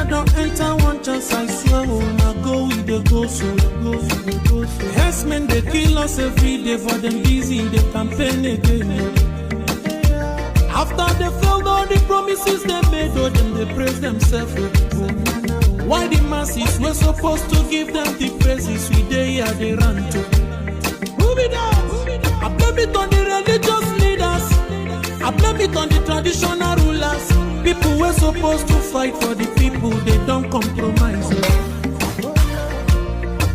Nigeria don't enter one chance, I swear, now go with the go so. Yes, men, they kill us every day, for them busy, they campaign again. After they failed all the promises they made, oh, them they praise themselves. Why the masses were supposed to give them the praises we they here they run to? Move it up. I blame it on the religious leaders. I blame it on the traditional rulers. People were supposed to fight for the people, they don't compromise.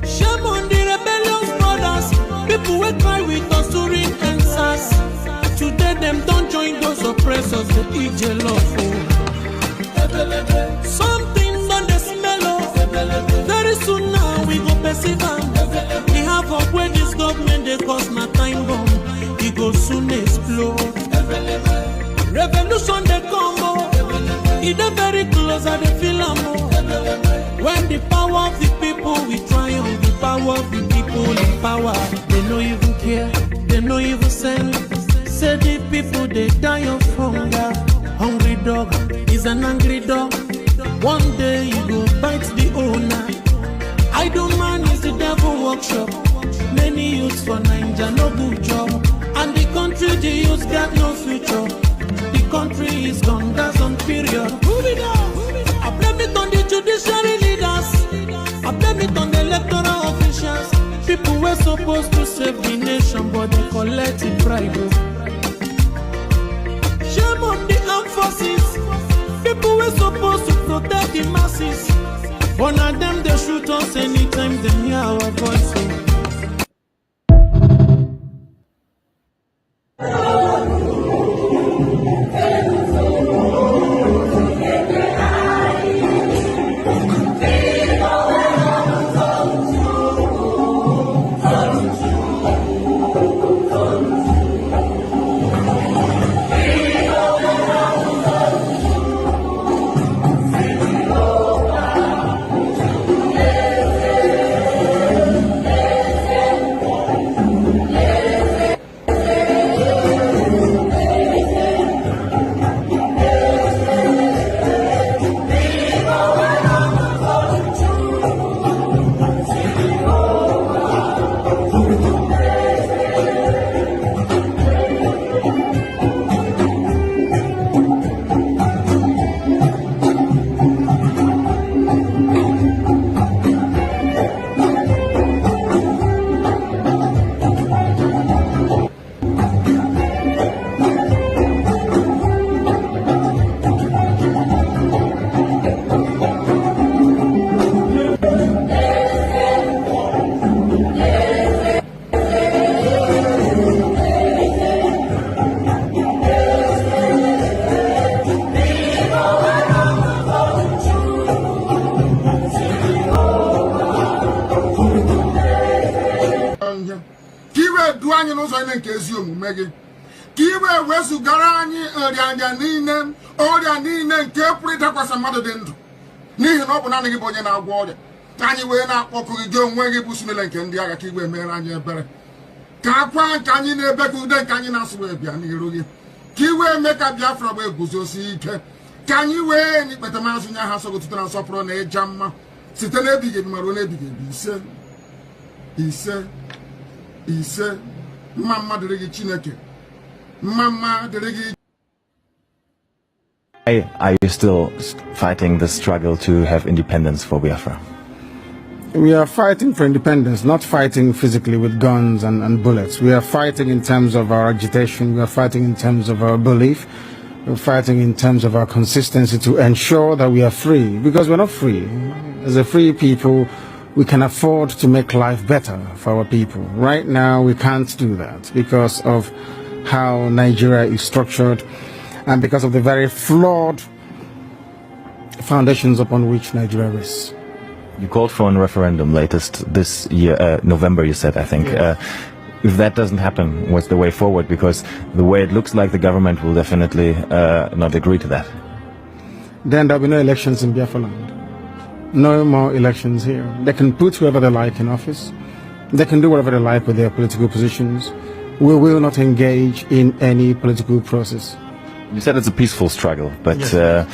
Shame on the rebellious brothers. People will cry with us to ring answers. Today them don't join those oppressors, they eat jello. Something on the smell. Very soon now we go perceive. We have up where this government they cause my time bomb. It go soon explode. Revolution they come. It is very close and they feel more. When the power of the people we triumph, the power of the people in power. They no even care, they no even send. Say the people they die of hunger. Hungry dog is an angry dog. One day you go bite the owner. Idle man is the devil workshop. Many youths for Nigeria no good job. And the country the youths got no future. The country is gone, that's on period. Move it up. I blame it on the judiciary leaders. I blame it on the electoral officials. People were supposed to save the nation, but they collected bribe. Shame on the armed forces. People were supposed to protect the masses. One of them they shoot us anytime they hear our voice. Kiwe wesu garani orianya nine oria nine nke purita kwasa mmadụ dị ndụ n'ihi na ọ bụ naanị gị bụ onye na-agwọ ọrịa anyị wee na-akpọkụ gị onwe gị bụ sumele nke ndị agha ka igwe mere anyị ebere ka akwa nke anyị na-ebe ka ude nke anyị na-asụ wee bịa n'iru gị ka iwe mee ka Biafra wee guzosi ike ka anyị wee n'ikpete mazụ nye ha sọgotụtara nsọpụrụ na ịja mma site n'ebighị ebi ma ruo n'ebighị ebi ise mama dịrị Chineke mama dịrị. Are you still fighting the struggle to have independence for Biafra? We are fighting for independence, not fighting physically with guns and bullets. We are fighting in terms of our agitation. We are fighting in terms of our belief. We're fighting in terms of our consistency to ensure that we are free, because we're not free. As a free people, we can afford to make life better for our people. Right now, we can't do that because of how Nigeria is structured and because of the very flawed foundations upon which Nigeria is. You called for a referendum latest this year, November, you said, I think. Yes. If that doesn't happen, what's the way forward? Because the way it looks like the government will definitely not agree to that. Then there'll be no elections in Biafra land. No more elections here. They can put whoever they like in office. They can do whatever they like with their political positions. We will not engage in any political process. You said it's a peaceful struggle, but yes.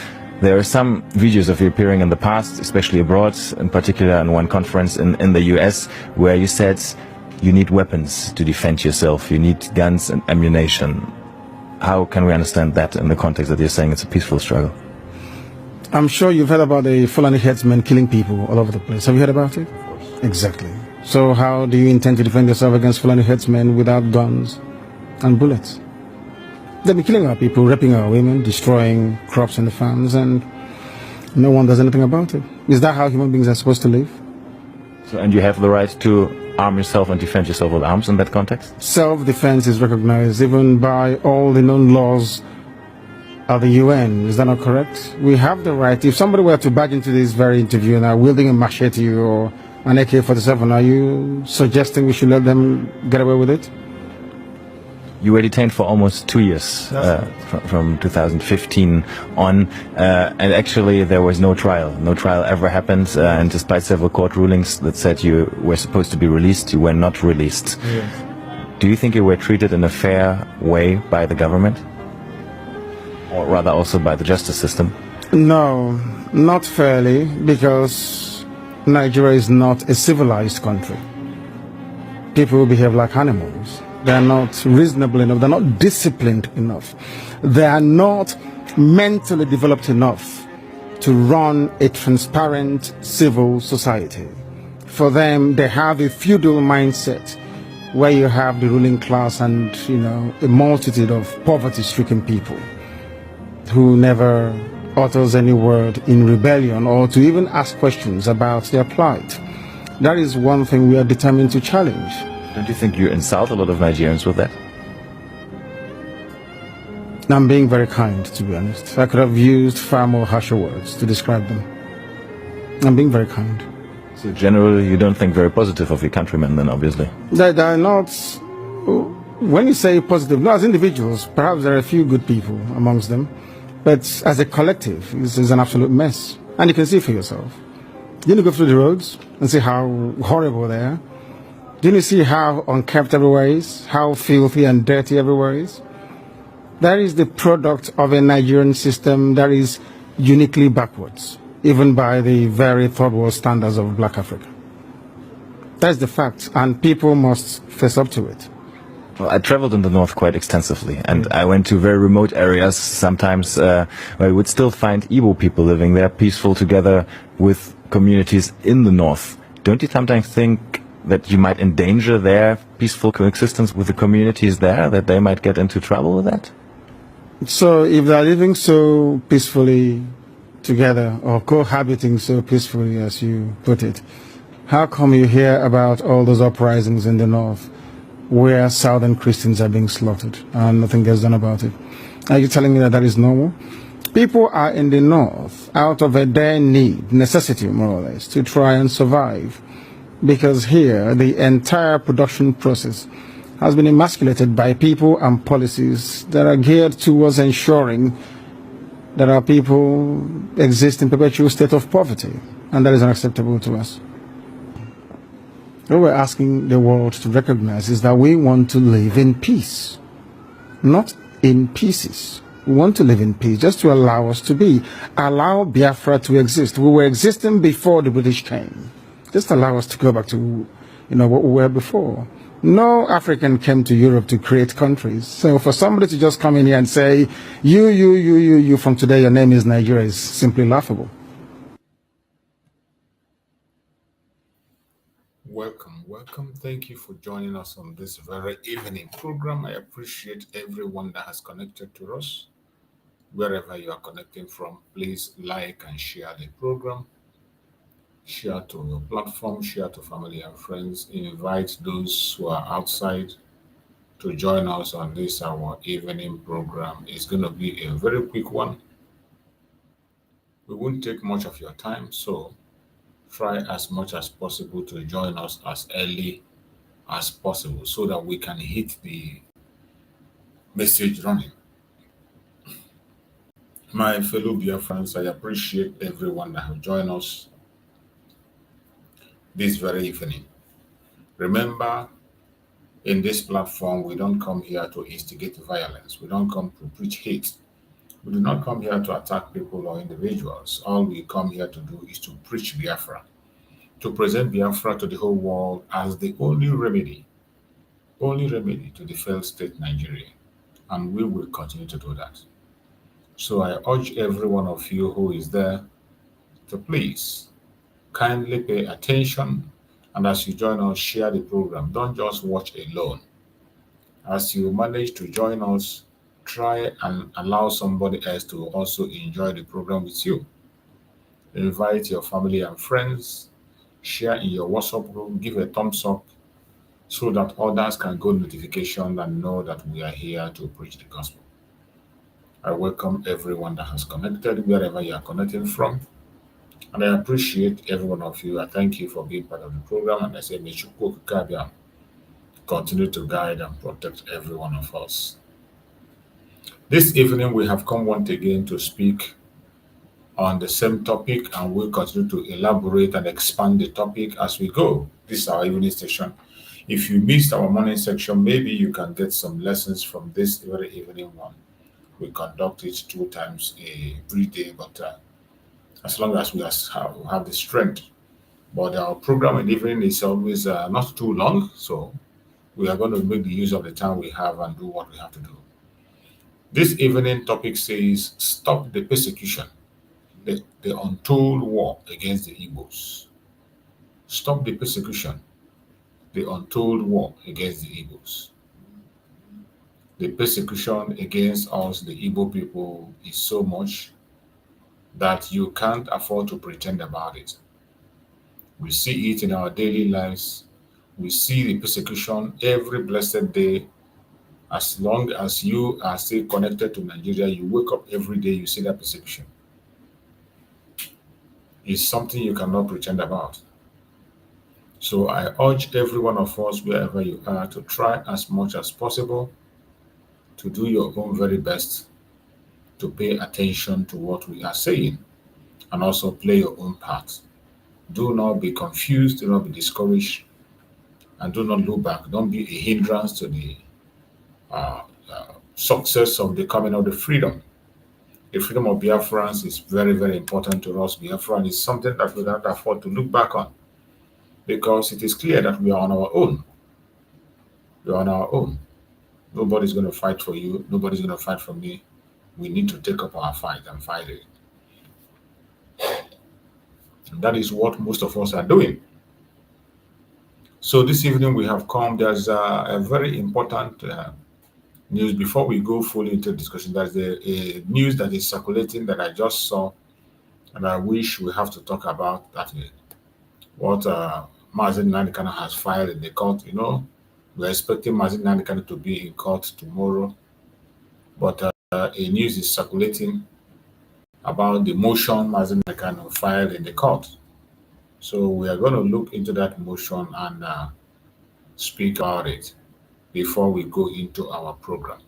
There are some videos of you appearing in the past, especially abroad, in particular in one conference in the US, where you said you need weapons to defend yourself, you need guns and ammunition. How can we understand that in the context that you're saying it's a peaceful struggle? I'm sure you've heard about the Fulani headsmen killing people all over the place. Have you heard about it? Exactly. So how do you intend to defend yourself against Fulani headsmen without guns and bullets? They'll be killing our people, raping our women, destroying crops in the farms, and no one does anything about it. Is that how human beings are supposed to live? So, and you have the right to arm yourself and defend yourself with arms in that context? Self-defense is recognized even by all the known laws of the UN. Is that not correct? We have the right. If somebody were to barge into this very interview now wielding a machete or an AK-47, are you suggesting we should let them get away with it? You were detained for almost 2 years, from 2015 on, and actually there was no trial. No trial ever happened, and despite several court rulings that said you were supposed to be released, you were not released. Yes. Do you think you were treated in a fair way by the government? Or rather also by the justice system? No, not fairly, because Nigeria is not a civilized country. People behave like animals. They are not reasonable enough. They're not disciplined enough. They are not mentally developed enough to run a transparent civil society. For them, they have a feudal mindset where you have the ruling class and, a multitude of poverty-stricken people who never utters any word in rebellion or to even ask questions about their plight. That is one thing we are determined to challenge. Don't you think you insult a lot of Nigerians with that? I'm being very kind, to be honest. I could have used far more harsher words to describe them. I'm being very kind. So generally, you don't think very positive of your countrymen then, obviously? They are not... When you say positive, no, as individuals, perhaps there are a few good people amongst them. But as a collective, this is an absolute mess. And you can see for yourself. Didn't you go through the roads and see how horrible they are? Didn't you see how unkempt everywhere is? How filthy and dirty everywhere is? That is the product of a Nigerian system that is uniquely backwards, even by the very third world standards of Black Africa. That's the fact, and people must face up to it. Well, I traveled in the north quite extensively, and I went to very remote areas sometimes where you would still find Igbo people living there, peaceful together with communities in the north. Don't you sometimes think that you might endanger their peaceful coexistence with the communities there, that they might get into trouble with that? So if they're living so peacefully together, or cohabiting so peacefully as you put it, how come you hear about all those uprisings in the north where southern Christians are being slaughtered and nothing gets done about it? Are you telling me that that is normal? People are in the north out of a dire need, necessity more or less, to try and survive. Because here, the entire production process has been emasculated by people and policies that are geared towards ensuring that our people exist in perpetual state of poverty. And that is unacceptable to us. What we're asking the world to recognize is that we want to live in peace, not in pieces. We want to live in peace, just to allow us to be. Allow Biafra to exist. We were existing before the British came. Just allow us to go back to, what we were before. No African came to Europe to create countries. So for somebody to just come in here and say, you, from today, your name is Nigeria, is simply laughable. Welcome. Thank you for joining us on this very evening program. I appreciate everyone that has connected to us. Wherever you are connecting from, please like and share the program. Share to your platform, share to family and friends. Invite those who are outside to join us on this our evening program. It's going to be a very quick one. We won't take much of your time, so try as much as possible to join us as early as possible so that we can hit the message running. My fellow Biafrans, I appreciate everyone that have joined us this very evening. Remember, in this platform, we don't come here to instigate violence. We don't come to preach hate. We do not come here to attack people or individuals. All we come here to do is to preach Biafra, to present Biafra to the whole world as the only remedy to the failed state Nigeria. And we will continue to do that. So I urge every one of you who is there to please kindly pay attention, and as you join us, share the program. Don't just watch alone. As you manage to join us, try and allow somebody else to also enjoy the program with you. Invite your family and friends, share in your WhatsApp group, give a thumbs up so that others can go notification and know that we are here to preach the gospel. I welcome everyone that has connected, wherever you are connecting from. And I appreciate every one of you. I thank you for being part of the program. And I say, may Chukwu Kabia continue to guide and protect every one of us. This evening, we have come once again to speak on the same topic, and we'll continue to elaborate and expand the topic as we go. This is our evening session. If you missed our morning section, maybe you can get some lessons from this very evening one. We conduct it 2 times every day, but as long as we have the strength. But our program in the evening is always not too long, so we are going to make the use of the time we have and do what we have to do. This evening topic says, stop the persecution, the untold war against the Igbos. Stop the persecution, the untold war against the Igbos. The persecution against us, the Igbo people, is so much that you can't afford to pretend about it. We see it in our daily lives. We see the persecution every blessed day. As long as you are still connected to Nigeria, you wake up every day, you see that persecution. It's something you cannot pretend about. So I urge every one of us, wherever you are, to try as much as possible to do your own very best to pay attention to what we are saying and also play your own part. Do not be confused, do not be discouraged, and do not look back. Don't be a hindrance to the success of the coming of the freedom. The freedom of Biafrans is very, very important to us. Biafran is something that we cannot afford to look back on because it is clear that we are on our own. We are on our own. Nobody's going to fight for you. Nobody's going to fight for me. We need to take up our fight and fight it. And that is what most of us are doing. So this evening we have come, there's a very important news. Before we go fully into discussion, there's a news that is circulating that I just saw, and I wish we have to talk about that. What Mazen Nandikana has filed in the court. You know, we're expecting Mazen Nandikana to be in court tomorrow, but a news is circulating about the motion Mazen Nandikana filed in the court. So we are going to look into that motion and speak about it before we go into our program.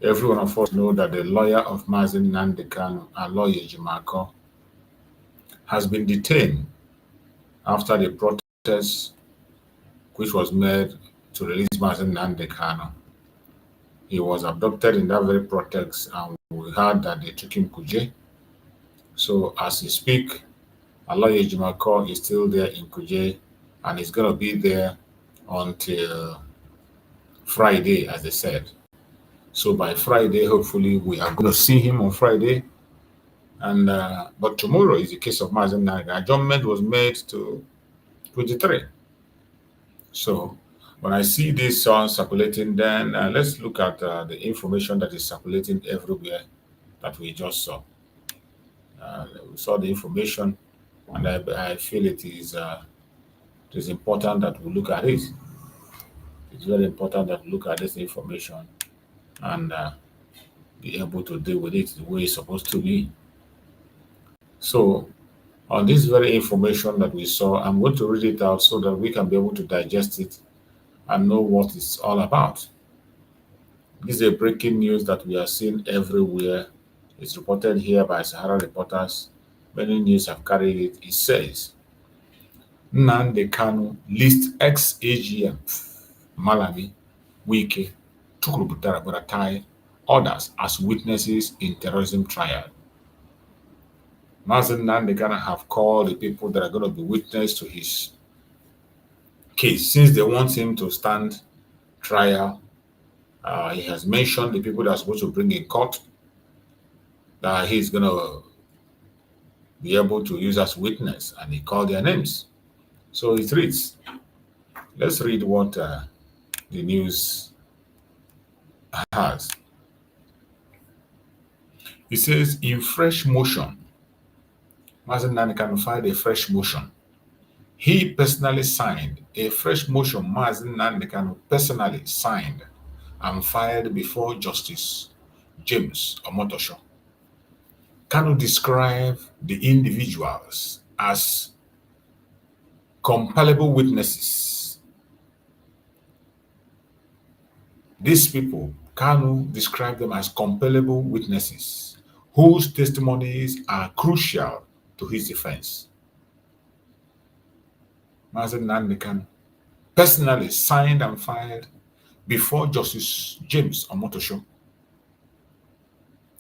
Every one of us know that the lawyer of Mazen Nandekano, Aloye Jimako, has been detained after the protest which was made to release Mazen Nandekano. He was abducted in that very protest, and we heard that they took him Kuje. So as we speak, Aloye Jimako is still there in Kuje, and he's going to be there until Friday, as they said. So by Friday, hopefully, we are going to see him on Friday. And but tomorrow is the case of Mazen Nandekano. Adjournment was made to 23. So when I see this song circulating, then let's look at the information that is circulating everywhere that we just saw. We saw the information, and I feel it is important that we look at it. It's very important that we look at this information and be able to deal with it the way it's supposed to be. So on this very information that we saw, I'm going to read it out so that we can be able to digest it and know what it's all about. This is a breaking news that we are seeing everywhere. It's reported here by Sahara reporters. Many news have carried it. It says, Nnamdi Kanu list ex-AGM Malami, Wike, Chukwuputara Boratai others as witnesses in terrorism trial. Mazen Nandekana have called the people that are going to be witness to his case. Since they want him to stand trial, he has mentioned the people that are supposed to bring in court that he's going to be able to use as witness, and he called their names. So it reads, let's read what the news has. It says, in fresh motion, Mazen Nandekano filed a fresh motion. He personally signed a fresh motion. Mazen Nandekano personally signed and filed before Justice James Omotosho. Kanu describe the individuals as compellable witnesses. These people, Kanu described them as compellable witnesses whose testimonies are crucial to his defense. Mazen Nandekano personally signed and filed before Justice James Omotosho.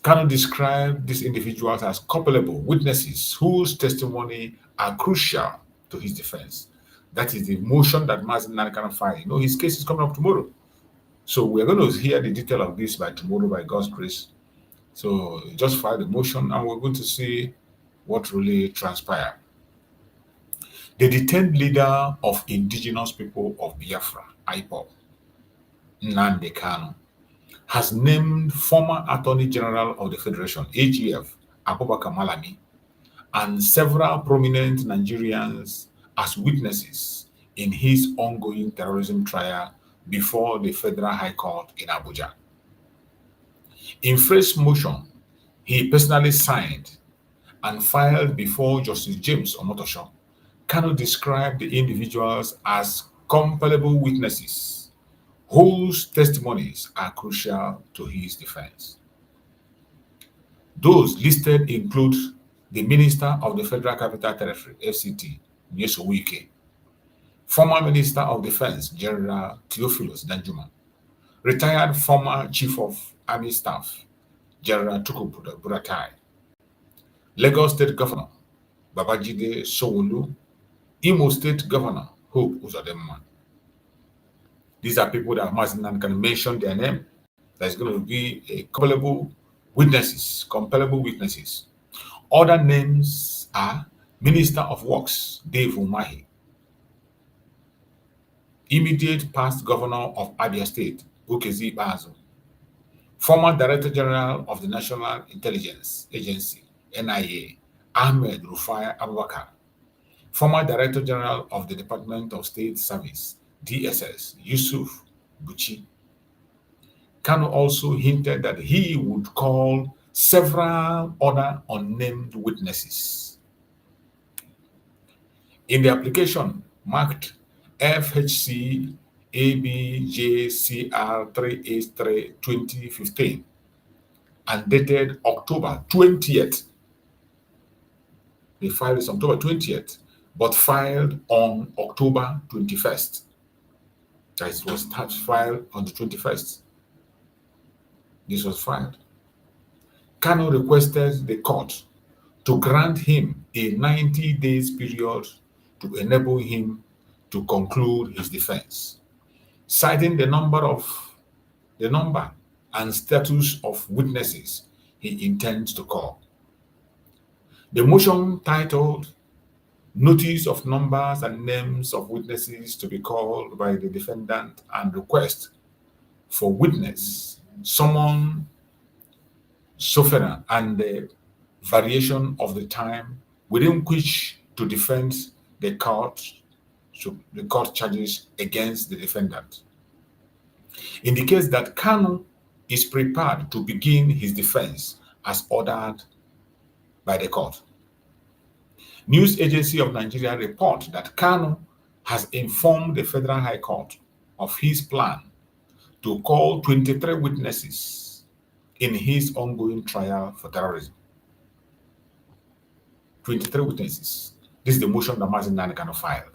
Kanu described these individuals as culpable witnesses whose testimony are crucial to his defense. That is the motion that Mazen Nandekano filed. You know, his case is coming up tomorrow. So we're going to hear the detail of this by tomorrow, by God's grace. So just file the motion and we're going to see what really transpired. The detained leader of indigenous people of Biafra, IPOB, Nnamdi Kanu, has named former Attorney General of the Federation, AGF, Abubakar Malami, and several prominent Nigerians as witnesses in his ongoing terrorism trial before the Federal High Court in Abuja. In fresh motion, he personally signed and filed before Justice James Omotosho. Kanu described the individuals as compellable witnesses whose testimonies are crucial to his defense. Those listed include the Minister of the Federal Capital Territory, FCT, Nyesom Wike, former Minister of Defense, General Theophilus Danjuma, retired former Chief of Army Staff, General Tukur Buratai, Lagos State Governor, Babajide Sanwo-Olu, Imo State Governor, Hope Uzodinma. These are people that Mazen Nandekano mention their name. There's going to be a compellable witnesses. Other names are Minister of Works, Dave Umahi, immediate past Governor of Abia State, Ukezi Bazo, former Director General of the National Intelligence Agency, NIA, Ahmed Rufai Abubakar, former Director General of the Department of State Service, DSS, Yusuf Buchi. Kanu also hinted that he would call several other unnamed witnesses. In the application marked FHC ABJCR 383 2015 and dated October 20th, they filed this October 20th, but filed on October 21st. That was filed on the 21st. This was filed. Kanu requested the court to grant him a 90 days period to enable him to conclude his defense, citing the number and status of witnesses he intends to call. The motion titled Notice of Numbers and Names of Witnesses to be Called by the Defendant and Request for Witness, Summon, Sovereign, and the variation of the time within which to defend the court charges against the defendant indicates that Kanu is prepared to begin his defense as ordered by the court. News Agency of Nigeria report that Kanu has informed the Federal High Court of his plan to call 23 witnesses in his ongoing trial for terrorism. 23 witnesses. This is the motion that Mazen Nandekano filed.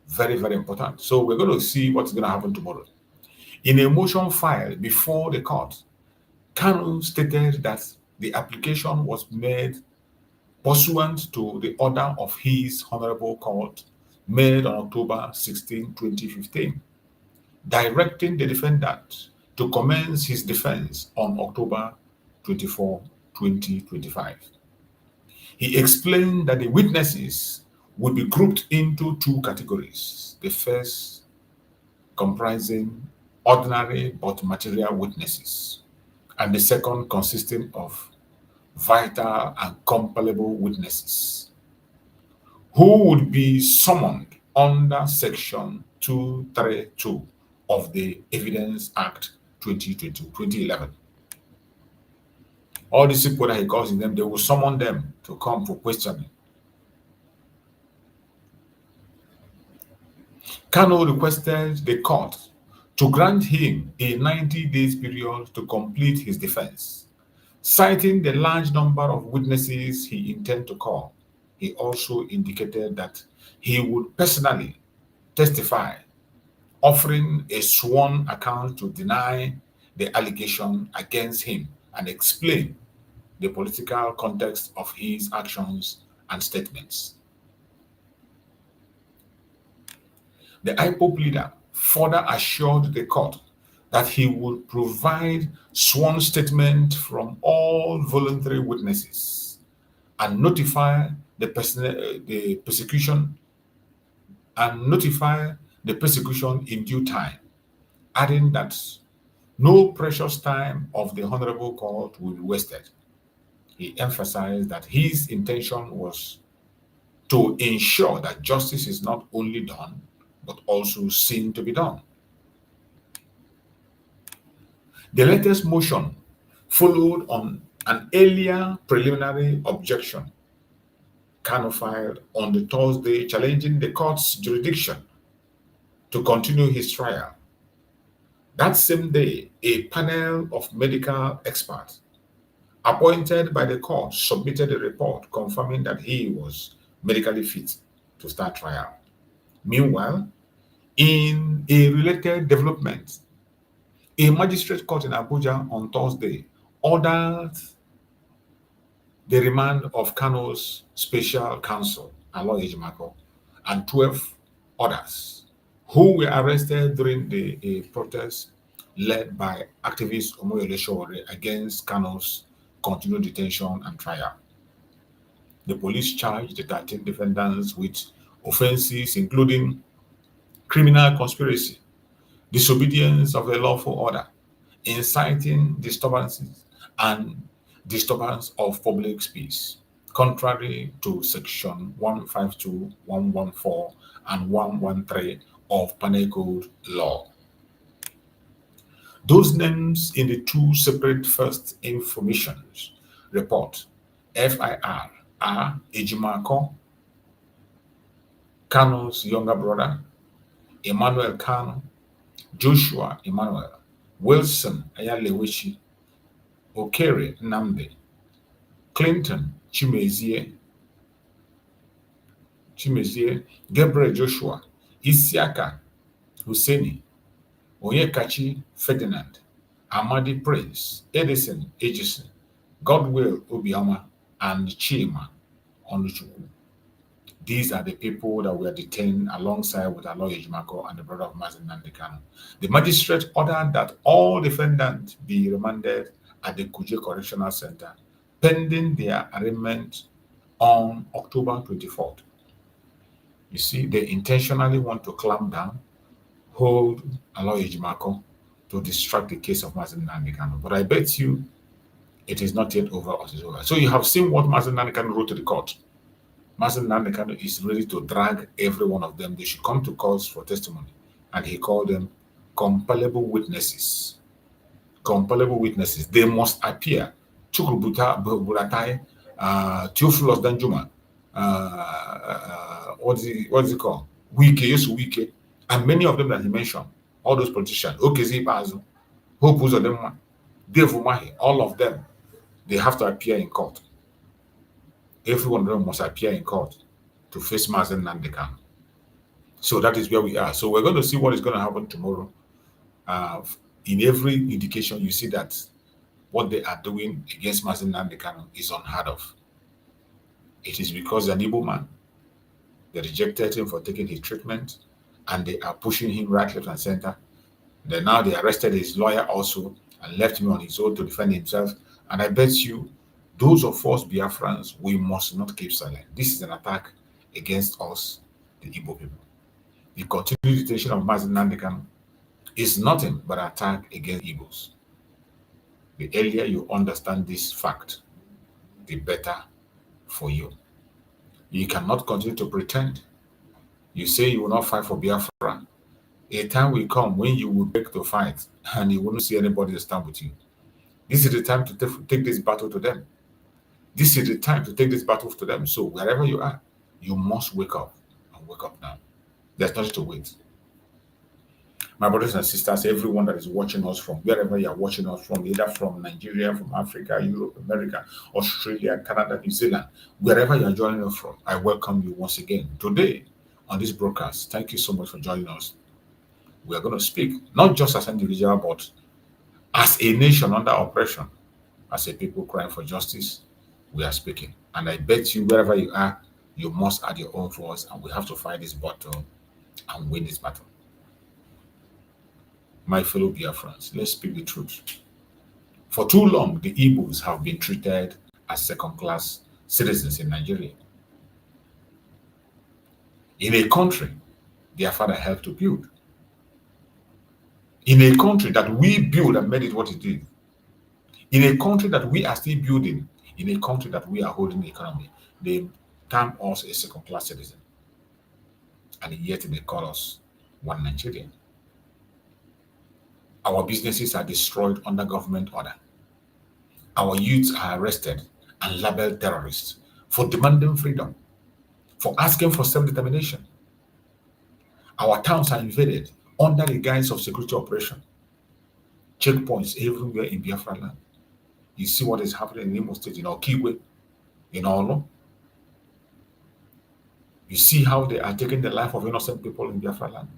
Very, very important. So we're going to see what's going to happen tomorrow. In a motion filed before the court, Kanu stated that the application was made pursuant to the order of his Honorable Court made on October 16, 2015, directing the defendant to commence his defense on October 24, 2025. He explained that the witnesses would be grouped into two categories. The first comprising ordinary but material witnesses, and the second consisting of vital and compellable witnesses, who would be summoned under Section 232 of the Evidence Act 2011. All these people that he calls in them, they will summon them to come for questioning. Kanu requested the court to grant him a 90 days period to complete his defense. Citing the large number of witnesses he intended to call, he also indicated that he would personally testify, offering a sworn account to deny the allegation against him and explain the political context of his actions and statements. The IPOB leader further assured the court that he would provide sworn statement from all voluntary witnesses and notify the persecution in due time, adding that no precious time of the Honorable Court will be wasted. He emphasized that his intention was to ensure that justice is not only done, but also seen to be done. The latest motion followed on an earlier preliminary objection Kanu filed on the Thursday, challenging the court's jurisdiction to continue his trial. That same day, a panel of medical experts appointed by the court submitted a report confirming that he was medically fit to start trial. Meanwhile, in a related development, a magistrate court in Abuja on Thursday ordered the remand of Kanu's special counsel, Aloy Ejimako, and 12 others who were arrested during a protest led by activist Omoyele Sowore against Kanu's continued detention and trial. The police charged the 13 defendants with offenses including criminal conspiracy, disobedience of a lawful order, inciting disturbances, and disturbance of public peace, contrary to Section 152, 114, and 113 of Penal Code law. Those names in the two separate first informations report FIR are Ejimako, Kanu's younger brother, Emmanuel Kanu, Joshua Emmanuel, Wilson Ayalewichi, Okere Nnamdi, Clinton Chimezie, Gabriel Joshua, Isiaka Husseini, Onyekachi Ferdinand, Amadi Prince, Edison Ejison, Godwill Obioma, and Chima Onuchukwu. These are the people that were detained alongside with Aloy Ejimako and the brother of Mazi Nnamdi Kanu. The magistrate ordered that all defendants be remanded at the Kuje Correctional Center pending their arraignment on October 24th. You see, they intentionally want to clamp down, hold Aloy Ejimako to distract the case of Mazi Nnamdi Kanu. But I bet you it is not yet over or it is over. So you have seen what Mazi Nnamdi Kanu wrote to the court. Mazi Nnamdi Kanu is ready to drag every one of them. They should come to court for testimony. And he called them compellable witnesses. Compellable witnesses. They must appear. Chukrubuta Buratai, Theophilus Danjuma, what is it called? Wike, and many of them that he mentioned, all those politicians, Okezi Bazu, Hope Uzodema, Dave Umahi, all of them, they have to appear in court. Every one of them must appear in court to face Mazi Nnamdi Kanu. So that is where we are. So we're going to see what is going to happen tomorrow. In every indication, you see that what they are doing against Marginalization is unheard of. It is because an Igbo man, they rejected him for taking his treatment, and they are pushing him right, left, and center. Then now they arrested his lawyer also and left him on his own to defend himself. And I bet you, those of us Biafrans, we must not keep silent. This is an attack against us, the Igbo people. The continued detention of Marginalization is nothing but an attack against Igbos. The earlier you understand this fact, the better for you. You cannot continue to pretend. You say you will not fight for Biafra. A time will come when you will break to fight and you won't see anybody to stand with you. This is the time to take this battle to them. This is the time to take this battle to them. So wherever you are, you must wake up, and wake up now. There's nothing to wait. My brothers and sisters, everyone that is watching us from wherever you are watching us from, either from Nigeria, from Africa, Europe, America, Australia, Canada, New Zealand, wherever you are joining us from, I welcome you once again. Today, on this broadcast, thank you so much for joining us. We are going to speak, not just as an individual, but as a nation under oppression, as a people crying for justice, we are speaking. And I bet you, wherever you are, you must add your own voice, and we have to fight this battle and win this battle. My fellow Biafrans, let's speak the truth. For too long, the Igbos have been treated as second-class citizens in Nigeria. In a country their father helped to build. In a country that we built and made it what it is. In a country that we are still building. In a country that we are holding the economy. They term us a second-class citizen. And yet they call us one Nigerian. Our businesses are destroyed under government order. Our youths are arrested and labeled terrorists for demanding freedom, for asking for self-determination. Our towns are invaded under the guise of security operation. Checkpoints everywhere in Biafra land. You see what is happening in Imo State, in Okigwe, in Olo. You see how they are taking the life of innocent people in Biafra land.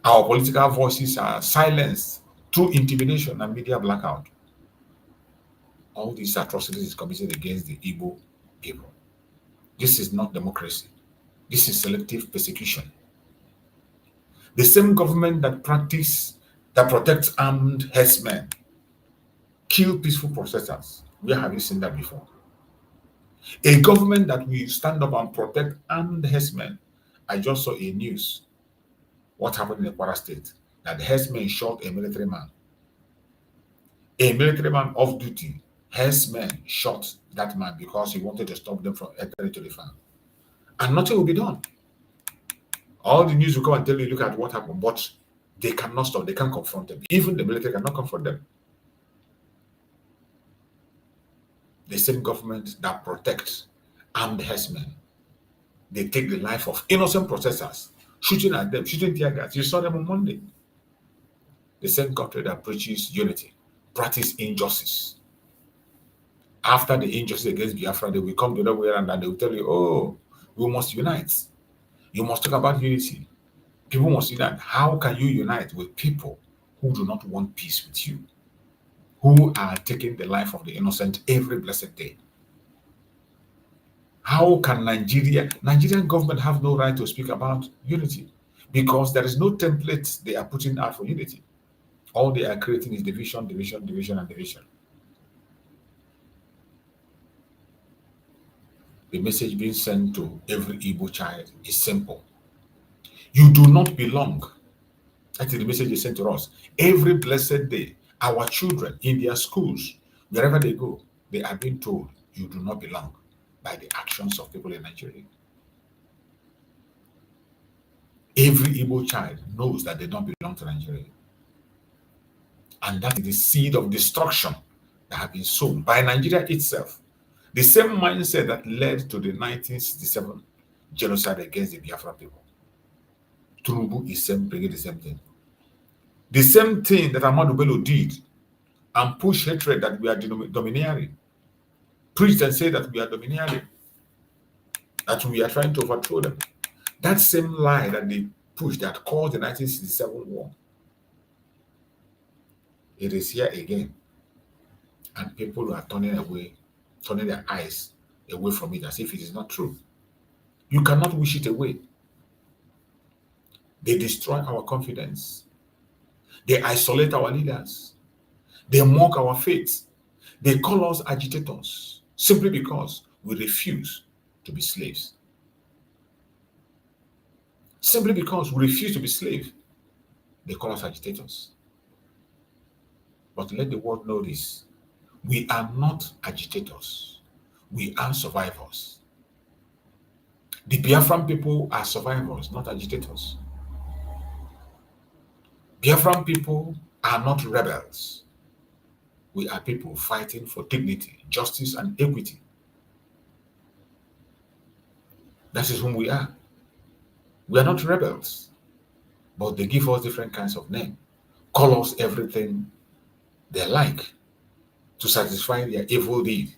Our political voices are silenced through intimidation and media blackout. All these atrocities is committed against the Igbo people. This is not democracy. This is selective persecution. The same government that protects armed herdsmen kill peaceful protesters. Where have you seen that before? A government that will stand up and protect armed herdsmen. I just saw a news. What happened in the Kwara State? That the herdsmen shot a military man. A military man off duty. Herdsmen shot that man because he wanted to stop them from entering to the farm. And nothing will be done. All the news will come and tell you, look at what happened, but they cannot stop, they can't confront them. Even the military cannot confront them. The same government that protects armed herdsmen, they take the life of innocent protesters, shooting at them, shooting tear gas. You saw them on Monday. The same country that preaches unity, practice injustice. After the injustice against Biafra, they will come the other way around and they will tell you, oh, we must unite. You must talk about unity. People must unite. How can you unite with people who do not want peace with you? Who are taking the life of the innocent every blessed day? How can Nigerian government have no right to speak about unity? Because there is no template they are putting out for unity. All they are creating is division, division, division, and division. The message being sent to every Igbo child is simple. You do not belong. That is the message they sent to us. Every blessed day, our children in their schools, wherever they go, they are being told you do not belong by the actions of people in Nigeria. Every Igbo child knows that they don't belong to Nigeria. And that is the seed of destruction that has been sown by Nigeria itself. The same mindset that led to the 1967 genocide against the Biafra people. Turubu is bringing the same thing. The same thing that Ahmadu Bello did and push hatred that we are domineering. Preach and say that we are domineering. That we are trying to overthrow them. That same lie that they pushed that caused the 1967 war. It is here again. And people are turning their eyes away from it as if it is not true. You cannot wish it away. They destroy our confidence. They isolate our leaders. They mock our faith. They call us agitators simply because we refuse to be slaves. Simply because we refuse to be slaves, they call us agitators. But let the world know this. We are not agitators. We are survivors. The Biafran people are survivors, not agitators. Biafran people are not rebels. We are people fighting for dignity, justice, and equity. That is whom we are. We are not rebels, but they give us different kinds of names, call us everything they like to satisfy their evil deed.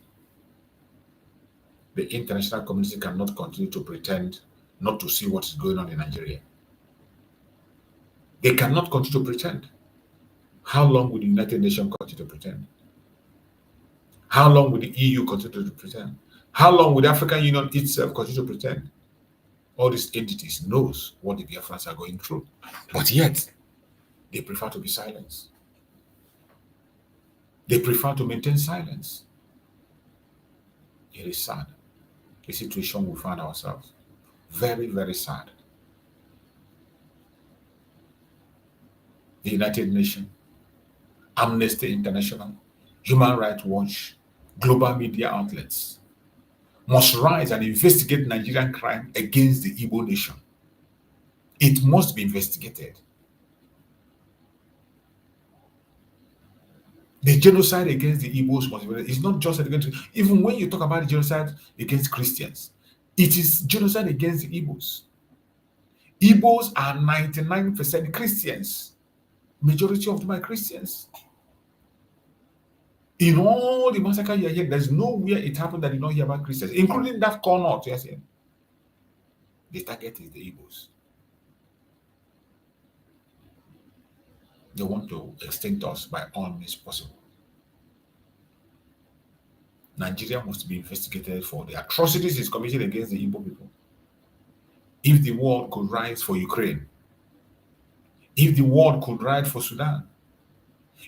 The international community cannot continue to pretend not to see what is going on in Nigeria. They cannot continue to pretend. How long will the United Nations continue to pretend? How long will the EU continue to pretend? How long will the African Union itself continue to pretend? All these entities knows what the Biafrans are going through, but yet they prefer to be silent. They prefer to maintain silence. It is sad, the situation we find ourselves. Very, very sad. The United Nations, Amnesty International, Human Rights Watch, global media outlets must rise and investigate Nigerian crime against the Igbo nation. It must be investigated. The genocide against the Igbos must be. It's not just against, even when you talk about the genocide against Christians, it is genocide against the Igbos. Igbos are 99% Christians. Majority of them are Christians. In all the massacre you hear, there's nowhere it happened that you don't hear about Christians, including that corner. Yes, the target is the Igbos. They want to extinct us by all means possible. Nigeria must be investigated for the atrocities it's committed against the Igbo people. If the world could rise for Ukraine, if the world could rise for Sudan,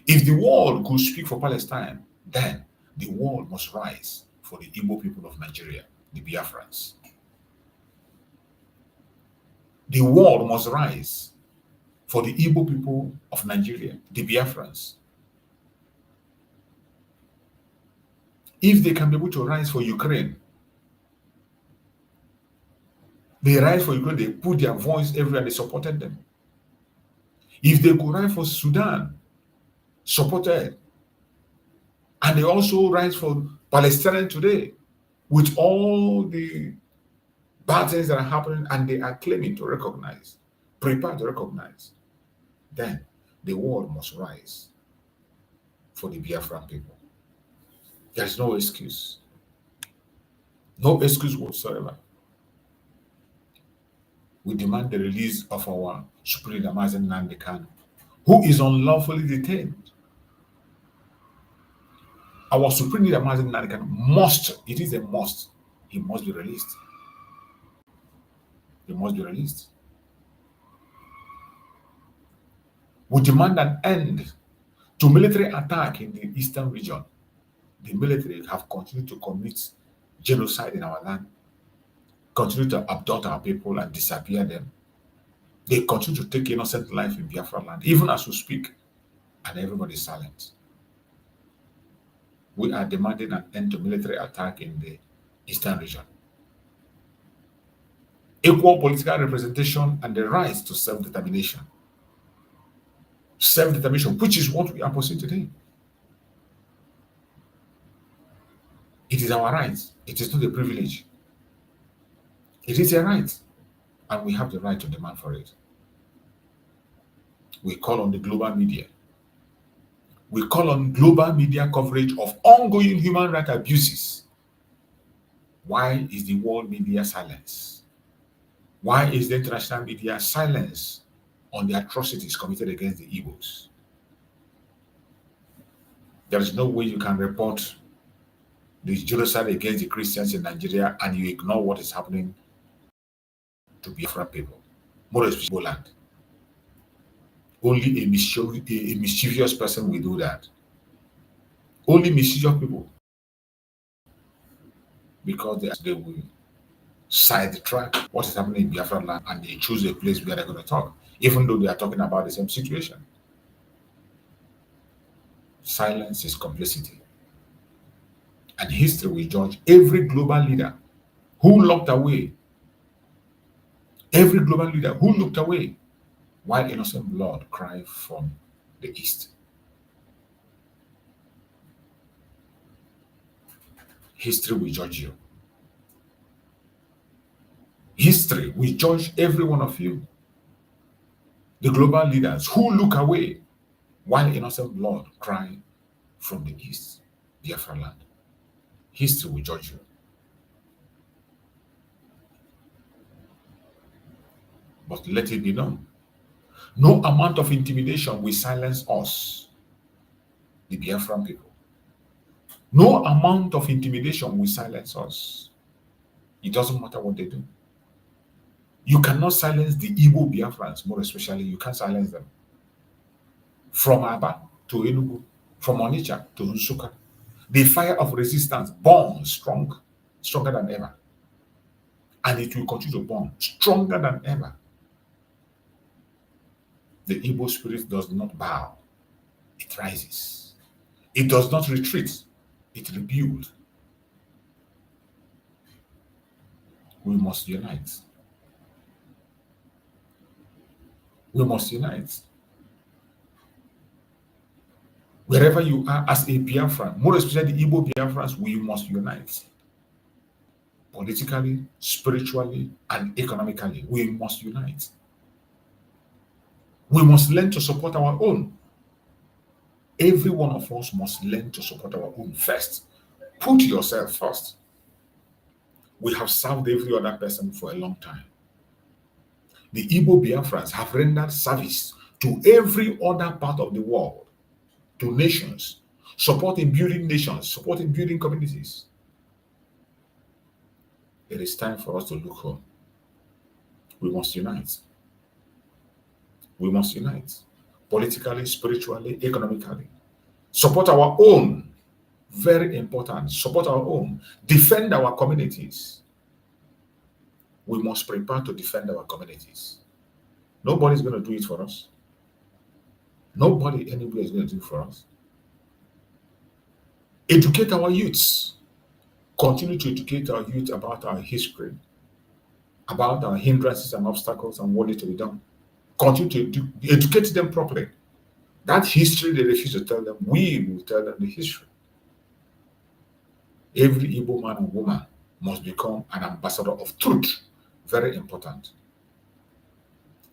if the world could speak for Palestine, then the world must rise for the Igbo people of Nigeria, the Biafrans. The world must rise for the Igbo people of Nigeria, the Biafrans. If they can be able to rise for Ukraine, they rise for Ukraine, they put their voice everywhere, they supported them. If they could rise for Sudan, supported, and they also rise for Palestine today, with all the bad things that are happening, and they are claiming to recognize, prepared to recognize, then the world must rise for the Biafran people. There's no excuse. No excuse whatsoever. We demand the release of our Supreme Leader Nnamdi Kanu, who is unlawfully detained. Our Supreme Leader Nnamdi Kanu must, it is a must, he must be released. He must be released. We demand an end to military attack in the eastern region. The military have continued to commit genocide in our land, continue to abduct our people and disappear them. They continue to take innocent life in Biafra land, even as we speak, and everybody is silent. We are demanding an end to military attack in the eastern region. Equal political representation and the right to self-determination. Self-determination, which is what we are pursuing today. It is our right. It is not a privilege. It is a right, and we have the right to demand for it. We call on the global media. We call on global media coverage of ongoing human rights abuses. Why is the world media silence? Why is the international media silence on the atrocities committed against the Igbos? There is no way you can report the genocide against the Christians in Nigeria and you ignore what is happening to Biafra people, more especially land. Only a mischievous person will do that. Only mischievous people, because they will sidetrack what is happening in Biafra land and they choose a place where they're going to talk, even though they are talking about the same situation. Silence is complicity. And history will judge every global leader who looked away. Every global leader who looked away while innocent blood cried from the east. History will judge you. History will judge every one of you. The global leaders who look away while innocent blood cry from the east, Biafra land. History will judge you. But let it be known, no amount of intimidation will silence us, the Biafran people. No amount of intimidation will silence us. It doesn't matter what they do. You cannot silence the Igbo Biafrans, more especially, you can't silence them. From Aba to Enugu, from Onitsha to Nsukka, the fire of resistance burns stronger than ever. And it will continue to burn stronger than ever. The Igbo spirit does not bow, it rises. It does not retreat, it rebuilds. We must unite. We must unite. Wherever you are as a Biafran, more especially the Igbo Biafrans, we must unite. Politically, spiritually, and economically, we must unite. We must learn to support our own. Every one of us must learn to support our own first. Put yourself first. We have served every other person for a long time. The Igbo Biafrans have rendered service to every other part of the world, to nations, supporting building nations, supporting building communities. It is time for us to look home. We must unite. We must unite. Politically, spiritually, economically. Support our own. Very important. Support our own. Defend our communities. We must prepare to defend our communities. Nobody's going to do it for us. Nobody anywhere is going to do it for us. Educate our youths. Continue to educate our youth about our history, about our hindrances and obstacles and what needs to be done. Continue to educate them properly. That history they refuse to tell them, we will tell them the history. Every Igbo man and woman must become an ambassador of truth. Very important.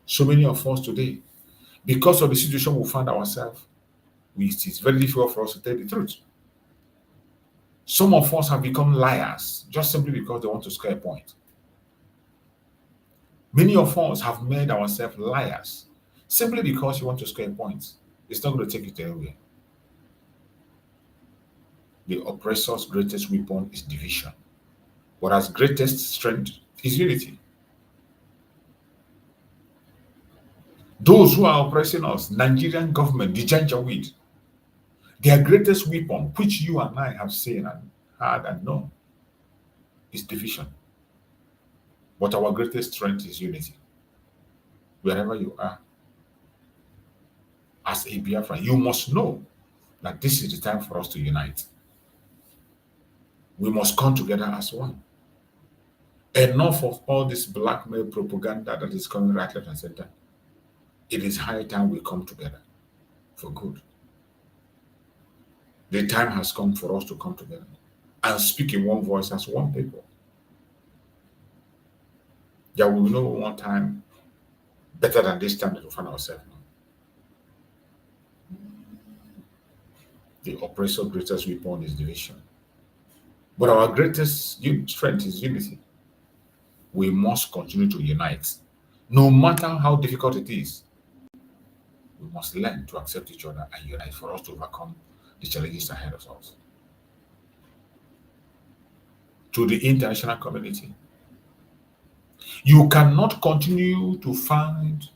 So many of us today, because of the situation we find ourselves, it is very difficult for us to tell the truth. Some of us have become liars just simply because they want to score a point. Many of us have made ourselves liars simply because you want to score a point. It's not going to take you anywhere. The oppressor's greatest weapon is division, whereas greatest strength is unity. Those who are oppressing us, Nigerian government, the Janjaweed, their greatest weapon, which you and I have seen and heard and known, is division. But our greatest strength is unity. Wherever you are, as a Biafra, you must know that this is the time for us to unite. We must come together as one. Enough of all this blackmail propaganda that is coming right, left, and center. It is high time we come together for good. The time has come for us to come together and speak in one voice as one people. There will be no one time better than this time that we find ourselves now. The oppressor's greatest weapon is division. But our greatest strength is unity. We must continue to unite. No matter how difficult it is, we must learn to accept each other and unite for us to overcome the challenges ahead of us. To the international community, you cannot continue to fund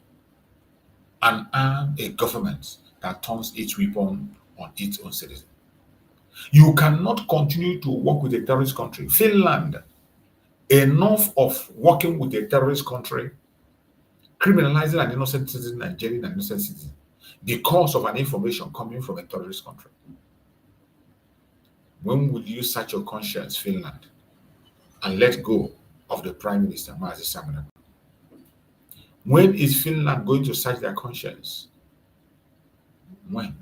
and arm a government that turns its weapon on its own citizens. You cannot continue to work with a terrorist country. Finland, enough of working with a terrorist country, criminalizing an innocent citizen, Nigerian an innocent citizen, because of an information coming from a terrorist country. When will you search your conscience, Finland, and let go of the Prime Minister, Mazi Samana? When is Finland going to search their conscience? When?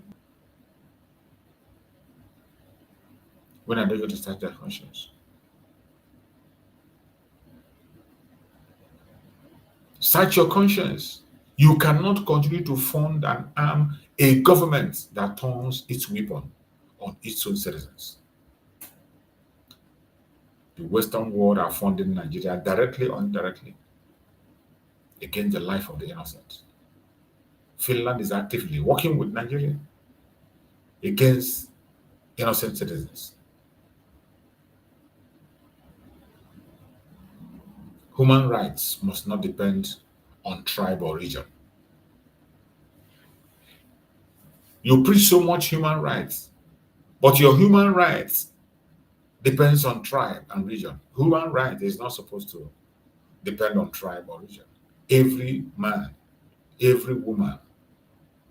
When are they going to search their conscience? Search your conscience. You cannot continue to fund and arm a government that turns its weapon on its own citizens. The Western world are funding Nigeria directly or indirectly against the life of the innocent. Finland is actively working with Nigeria against innocent citizens. Human rights must not depend on tribe or region. You preach so much human rights, but your human rights depends on tribe and region. Human rights is not supposed to depend on tribe or region. Every man, every woman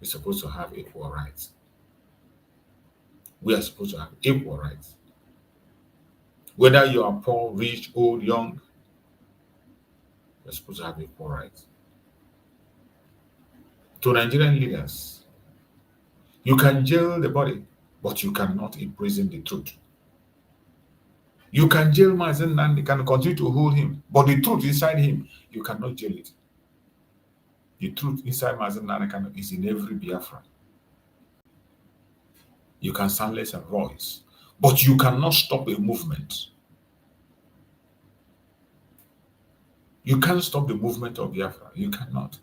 is supposed to have equal rights. We are supposed to have equal rights. Whether you are poor, rich, old, young, you're supposed to have equal rights. To Nigerian leaders, you can jail the body, but you cannot imprison the truth. You can jail Mazi Nnamdi, you can continue to hold him, but the truth inside him, you cannot jail it. The truth inside Mazi Nnamdi is in every Biafran. You can silence a voice, but you cannot stop a movement. You can't stop the movement of Biafra. You cannot.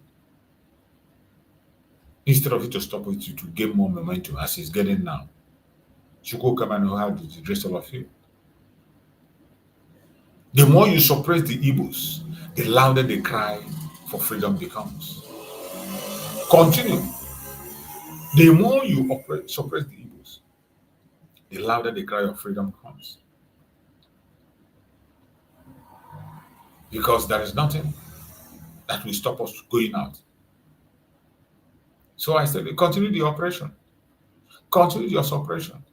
Instead of it to stop it, to gain more momentum as it's getting now. Chuko Kamano had to address all of you. The more you suppress the Igbos, the louder the cry for freedom becomes. Continue. The more you suppress the Igbos, the louder the cry of freedom comes. Because there is nothing that will stop us going out. So I said, continue the operation. Continue your suppression.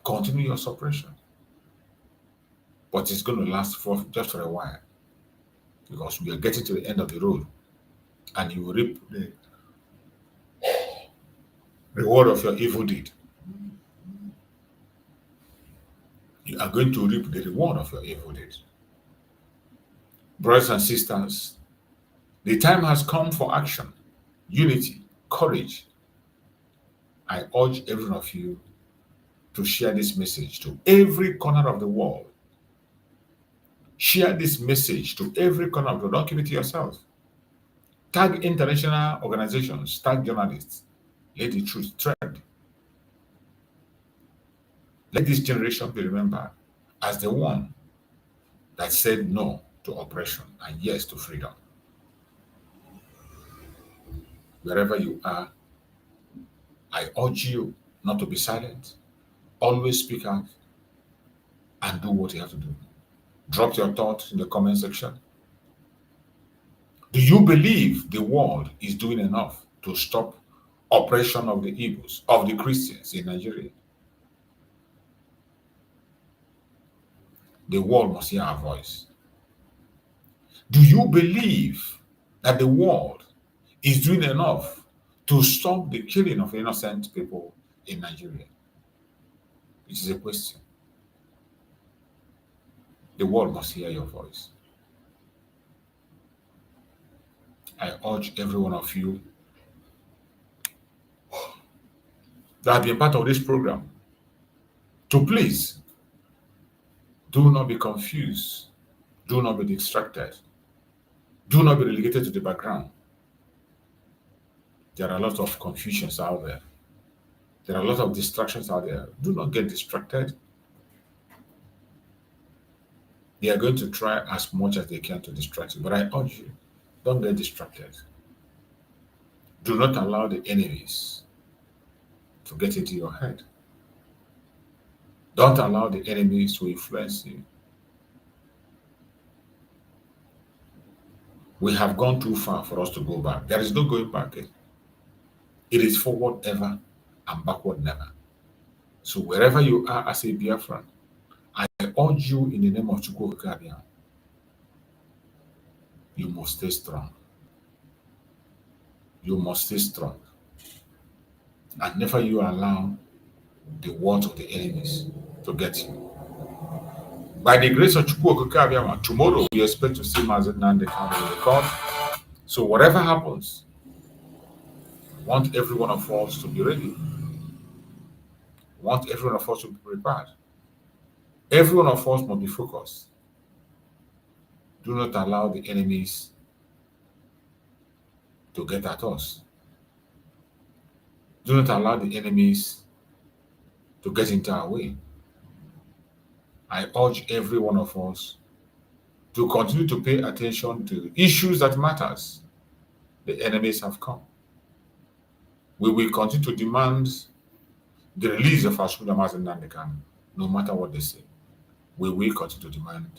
Continue your suppression. But it's going to last for just for a while. Because we are getting to the end of the road. And you will reap the reward of your evil deed. You are going to reap the reward of your evil deed. Brothers and sisters, the time has come for action, unity, courage. I urge every one of you to share this message to every corner of the world. Share this message to every corner of the world. Don't keep it to yourself. Tag international organizations, tag journalists. Let the truth tread. Let this generation be remembered as the one that said no to oppression and yes to freedom. Wherever you are, I urge you not to be silent. Always speak out and do what you have to do. Drop your thoughts in the comment section. Do you believe the world is doing enough to stop oppression of the Igbos, of the Christians in Nigeria? The world must hear our voice. Do you believe that the world is doing enough to stop the killing of innocent people in Nigeria? It is a question. The world must hear your voice. I urge every one of you that have been part of this program to please do not be confused. Do not be distracted. Do not be relegated to the background. There are a lot of confusions out there. There are a lot of distractions out there. Do not get distracted. They are going to try as much as they can to distract you. But I urge you, don't get distracted. Do not allow the enemies to get into your head. Don't allow the enemies to influence you. We have gone too far for us to go back. There is no going back. It is forward ever and backward never. So wherever you are as a Biafran, I urge you in the name of Chukwu Okabia, you must stay strong. You must stay strong. And never you allow the words of the enemies to get you. By the grace of Chukwu Okabia, tomorrow we expect to see Mazen Nande come in the court. So whatever happens, I want every one of us to be ready. I want every one of us to be prepared. Every one of us must be focused. Do not allow the enemies to get at us. Do not allow the enemies to get into our way. I urge every one of us to continue to pay attention to issues that matters. The enemies have come. We will continue to demand the release of our Mazen Nnamdi Kanu, no matter what they say. We will continue to demand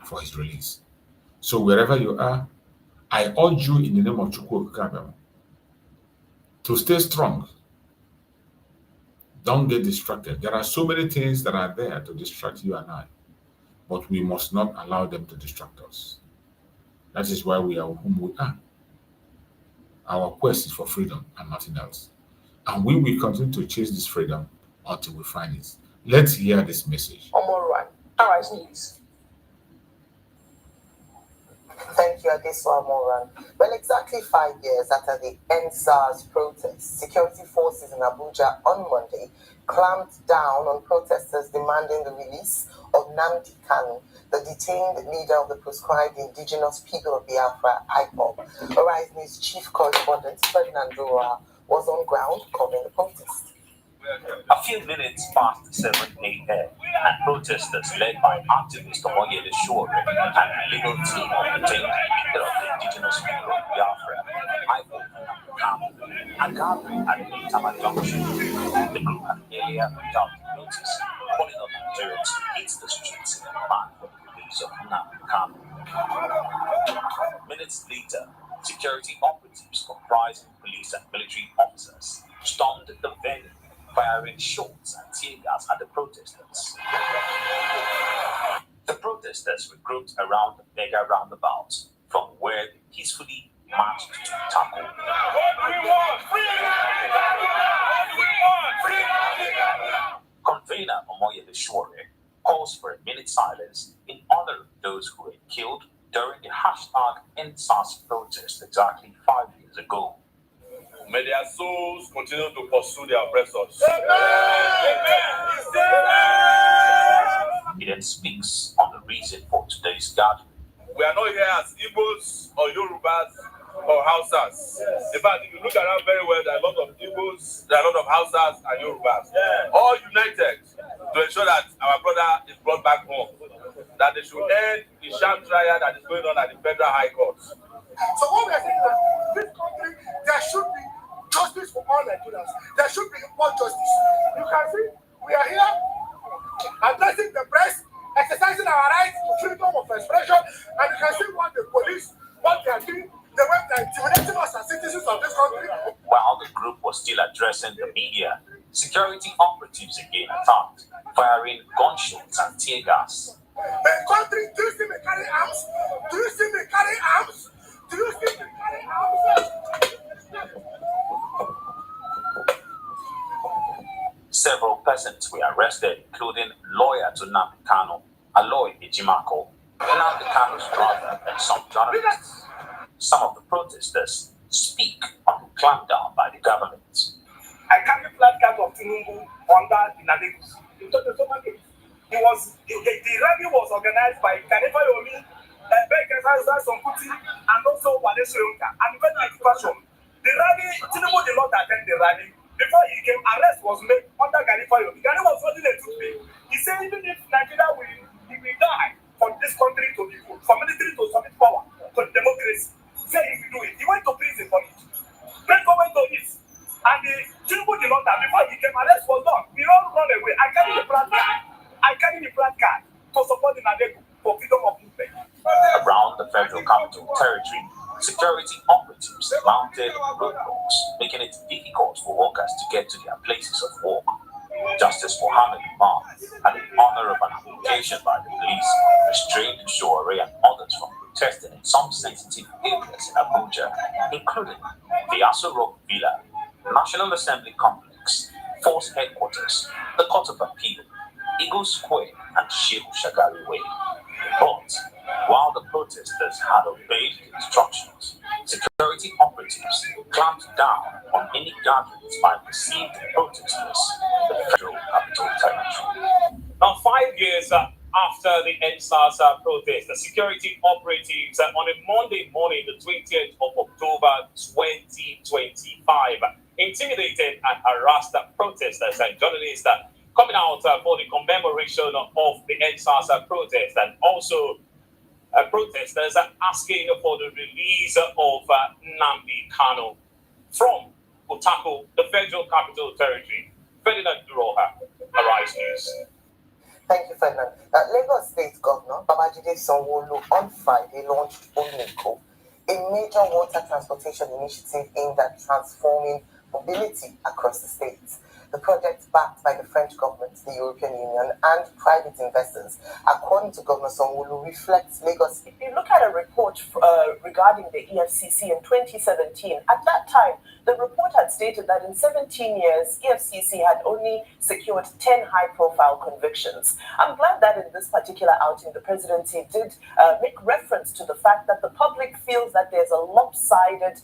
for his release. So wherever you are, I urge you in the name of Chukwu Okabia to stay strong. Don't get distracted. There are so many things that are there to distract you and I, but we must not allow them to distract us. That is why we are whom we are. Our quest is for freedom and nothing else. And we will continue to chase this freedom until we find it. Let's hear this message. Outrage News. Thank you, Adesola Moran. Well, exactly 5 years after the NSAS protests, security forces in Abuja on Monday clamped down on protesters demanding the release of Nnamdi Kanu, the detained leader of the proscribed indigenous people of Biafra, IPOB. Arise News chief correspondent Ferdinand Dora was on ground covering the protest. A few minutes past 7 a.m., and protesters led by activist Omoyele Shure and a legal team of detained leader of the indigenous people of Biafra, IPOB, are gathering at Tama Junction. The group had earlier put out notice calling on Nigerians to hit the streets in demand for the release of Nnamdi Kanu. Minutes later, security operatives comprising police and military officers stormed the venue, firing shots and tear gas at the protesters. The protesters were grouped around the mega roundabout from where they peacefully marched to Tako. Convener Omoyele Shure calls for a minute silence in honor of those who were killed during the #NSAS protest exactly 5 years ago. May their souls continue to pursue their oppressors. He then speaks on the reason for today's gathering. We are not here as Igbos or Yorubas or Hausas. In fact, if you look around very well, there are a lot of Igbos, there are a lot of Hausas and Yorubas. All united to ensure that our brother is brought back home. That they should end the sham trial that is going on at the Federal High Court. So what we are saying is that this country, there should be justice for all Nigerians. There should be equal justice. You can see, we are here addressing the press, exercising our rights to freedom of expression, and you can see what the police, what they are doing, the way they are intimidating us as citizens of this country. While the group was still addressing the media, security operatives again attacked, firing gunshots and tear gas. The country, do you see me carry arms? Do you see me carry arms? Do you see me carry arms? Several persons were arrested, including lawyer to Nnamdi Kanu, Aloy Ejimako, Nnamdi Kanu's brother, and some journalists. Some of the protesters speak on the clampdown by the government. I carry placard of Tinubu under the Nadegus. The rally was organized by Kanefa Yomi, Bekesa Sonkuti, and also Wale Soyonka. And the very fashion, the rally, Tinubu did not attend the rally. Before he came arrest was made under Gani Fayomi. Gani was holding a toothpick. He said even if Nigeria will die for this country to be good, for military to submit power to democracy, say he will do it. He went to prison for it. Grenko went to it. And the Tinubu did not die. Before he came, arrest was done. We all run away. I carry the placard to support the Nadegu for freedom of movement. Around the Federal Capital Territory, security operatives mounted roadblocks, making it difficult for workers to get to their places of work. Justice Mohammed Umar had the honor of an application by the police, restrained Shore and others from protesting in some sensitive areas in Abuja, including the Aso Rock Villa, National Assembly Complex, Force Headquarters, the Court of Appeal, Eagle Square, and Sheikh Shagari Way. But while the protesters had obeyed the instructions, security operatives clamped down on any gatherings by perceived protesters in the Federal Capital Territory. Now, 5 years after the NSAS protest, the security operatives on a Monday morning, the 20th of October 2025, intimidated and harassed protesters and journalists coming out for the commemoration of the NSAS protest, and also protesters asking for the release of Nnamdi Kanu from Utako, the Federal Capital Territory. Ferdinand Duroha, Arise News. Thank you, Ferdinand. Lagos State Governor Babajide Sanwo-Olu on Friday launched Oniko, a major water transportation initiative aimed at transforming mobility across the states. The project, backed by the French government, the European Union, and private investors, according to Governor Sanwo-Olu, reflects Lagos. If you look at a report regarding the EFCC in 2017, at that time, the report had stated that in 17 years, EFCC had only secured 10 high-profile convictions. I'm glad that in this particular outing, the presidency did make reference to the fact that the public feels that there's a lopsided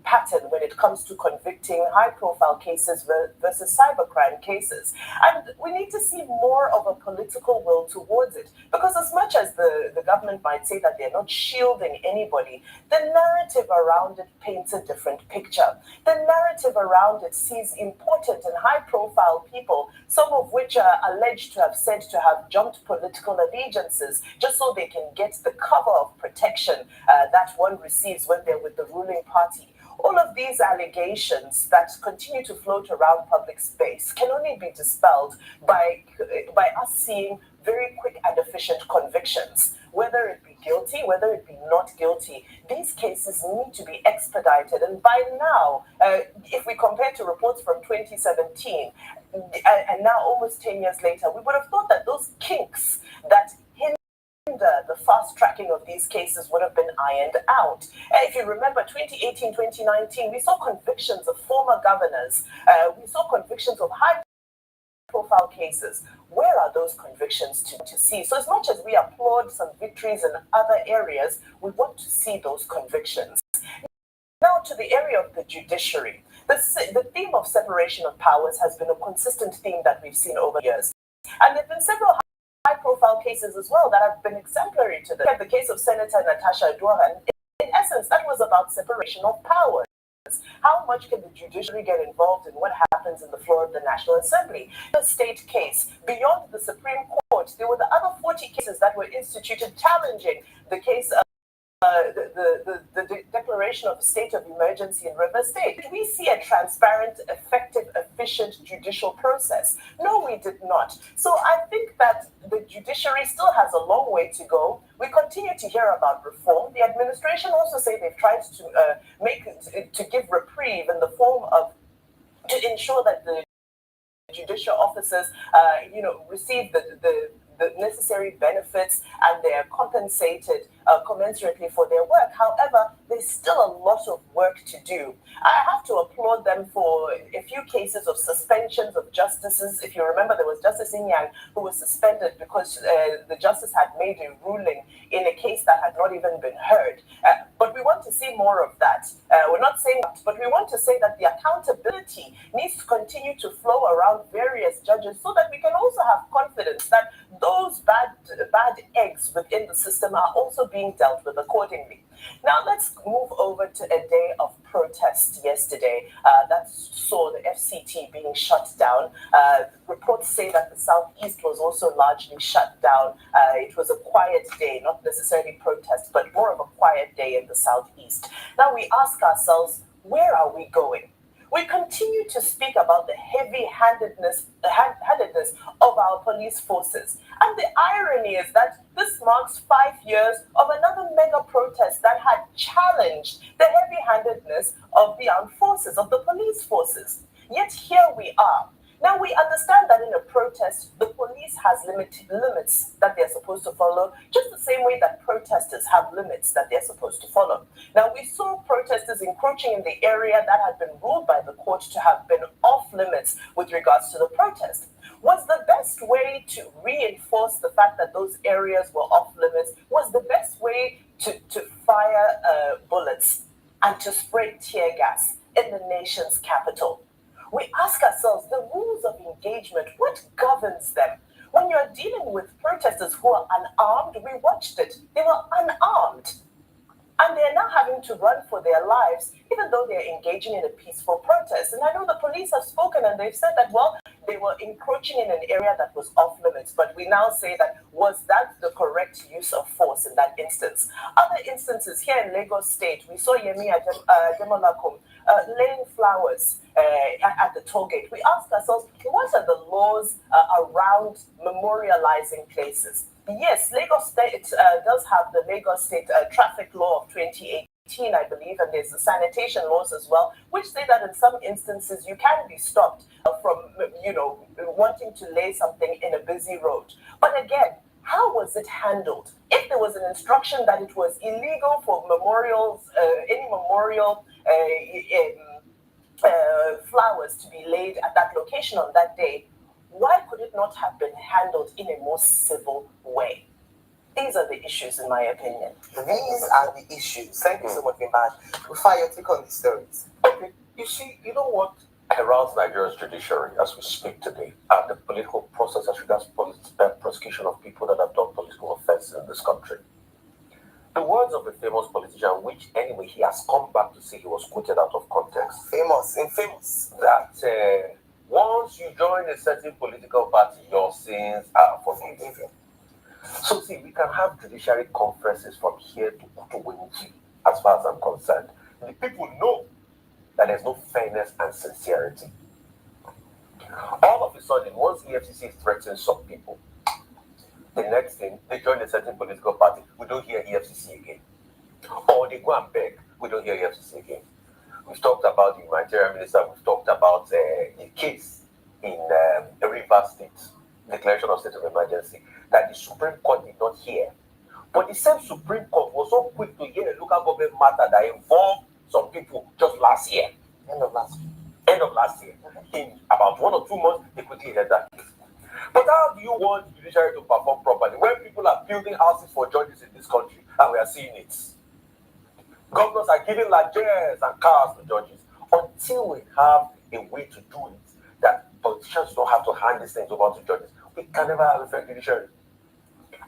pattern when it comes to convicting high-profile cases versus cybercrime cases. And we need to see more of a political will towards it. Because as much as the government might say that they're not shielding anybody, the narrative around it paints a different picture. The narrative around it sees important and high-profile people, some of which are alleged to have said to have jumped political allegiances just so they can get the cover of protection that one receives when they're with the ruling party. All of these allegations that continue to float around public space can only be dispelled by us seeing very quick and efficient convictions. Whether it be guilty, whether it be not guilty, these cases need to be expedited. And by now, if we compare to reports from 2017, and now almost 10 years later, we would have thought that those kinks that the fast tracking of these cases would have been ironed out. If you remember 2018, 2019, we saw convictions of former governors. We saw convictions of high-profile cases. Where are those convictions to see? So as much as we applaud some victories in other areas, we want to see those convictions. Now to the area of the judiciary. The theme of separation of powers has been a consistent theme that we've seen over years. And there have been several high-profile cases as well that have been exemplary to them. Like the case of Senator Natasha Duran. In essence, that was about separation of powers. How much can the judiciary get involved in what happens in the floor of the National Assembly? The state case, beyond the Supreme Court, there were the other 40 cases that were instituted challenging the case of the declaration of a state of emergency in River State. Did we see a transparent, effective, efficient judicial process? No, we did not. So I think that the judiciary still has a long way to go. We continue to hear about reform. The administration also say they've tried to give reprieve in the form of to ensure that the judicial officers, receive the necessary benefits and they're compensated commensurately for their work. However, there's still a lot of work to do. I have to applaud them for a few cases of suspensions of justices. If you remember, there was Justice Inyang who was suspended because the justice had made a ruling in a case that had not even been heard. But we want to see more of that. We're not saying that, but we want to say that the accountability needs to continue to flow around various judges so that we can also have confidence that those bad eggs within the system are also being dealt with accordingly. Now let's move over to a day of protest yesterday that saw the FCT being shut down. Reports say that the Southeast was also largely shut down. It was a quiet day, not necessarily protest, but more of a quiet day in the Southeast. Now we ask ourselves, where are we going? We continue to speak about the heavy-handedness of our police forces. And the irony is that this marks 5 years of another mega protest that had challenged the heavy-handedness of the armed forces, of the police forces. Yet here we are. Now, we understand that in a protest, the police has limits that they're supposed to follow, just the same way that protesters have limits that they're supposed to follow. Now, we saw protesters encroaching in the area that had been ruled by the court to have been off limits with regards to the protest. Was the best way to reinforce the fact that those areas were off limits, was the best way to fire bullets and to spray tear gas in the nation's capital? We ask ourselves, the rules of engagement, what governs them? When you're dealing with protesters who are unarmed, we watched it. They were unarmed. And they're now having to run for their lives, even though they're engaging in a peaceful protest. And I know the police have spoken and they've said that, well, they were encroaching in an area that was off limits. But we now say that, was that the correct use of force in that instance? Other instances here in Lagos State, we saw Yemi Ademolakum laying flowers at the toll gate. We ask ourselves, what are the laws around memorializing places? Yes, Lagos State does have the Lagos State traffic law of 2018, I believe, and there's the sanitation laws as well, which say that in some instances you can be stopped from, wanting to lay something in a busy road. But again, how was it handled? If there was an instruction that it was illegal for memorials, any memorial flowers to be laid at that location on that day, why could it not have been handled in a more civil way? These are the issues, in my opinion. These are the issues. Thank you so much, Imad. Rufai, your take on these stories. Okay, you see, you know what heralds Nigeria's judiciary as we speak today, and the political process as regards prosecution of people that have done political offenses in this country. The words of a famous politician, which anyway he has come back to say he was quoted out of context. Infamous. That once you join a certain political party, your sins are forgiven. So see, we can have judiciary conferences from here to Kutuwenji, as far as I'm concerned. The people know that there's no fairness and sincerity. All of a sudden, once EFCC threatens some people, the next thing, they join a certain political party, we don't hear EFCC again. Or they go and beg, we don't hear EFCC again. We've talked about the humanitarian minister, we've talked about the case in the Rivers State, declaration of state of emergency, that the Supreme Court did not hear. But the same Supreme Court was so quick to hear a local government matter that involved some people just last year. End of last year. In about 1 or 2 months, they quickly heard that case. But how do you want the judiciary to perform properly when people are building houses for judges in this country and we are seeing it? Governors are giving largesse and cars to judges. Until we have a way to do it, that politicians don't have to hand these things over to judges, we can never have a fair judiciary.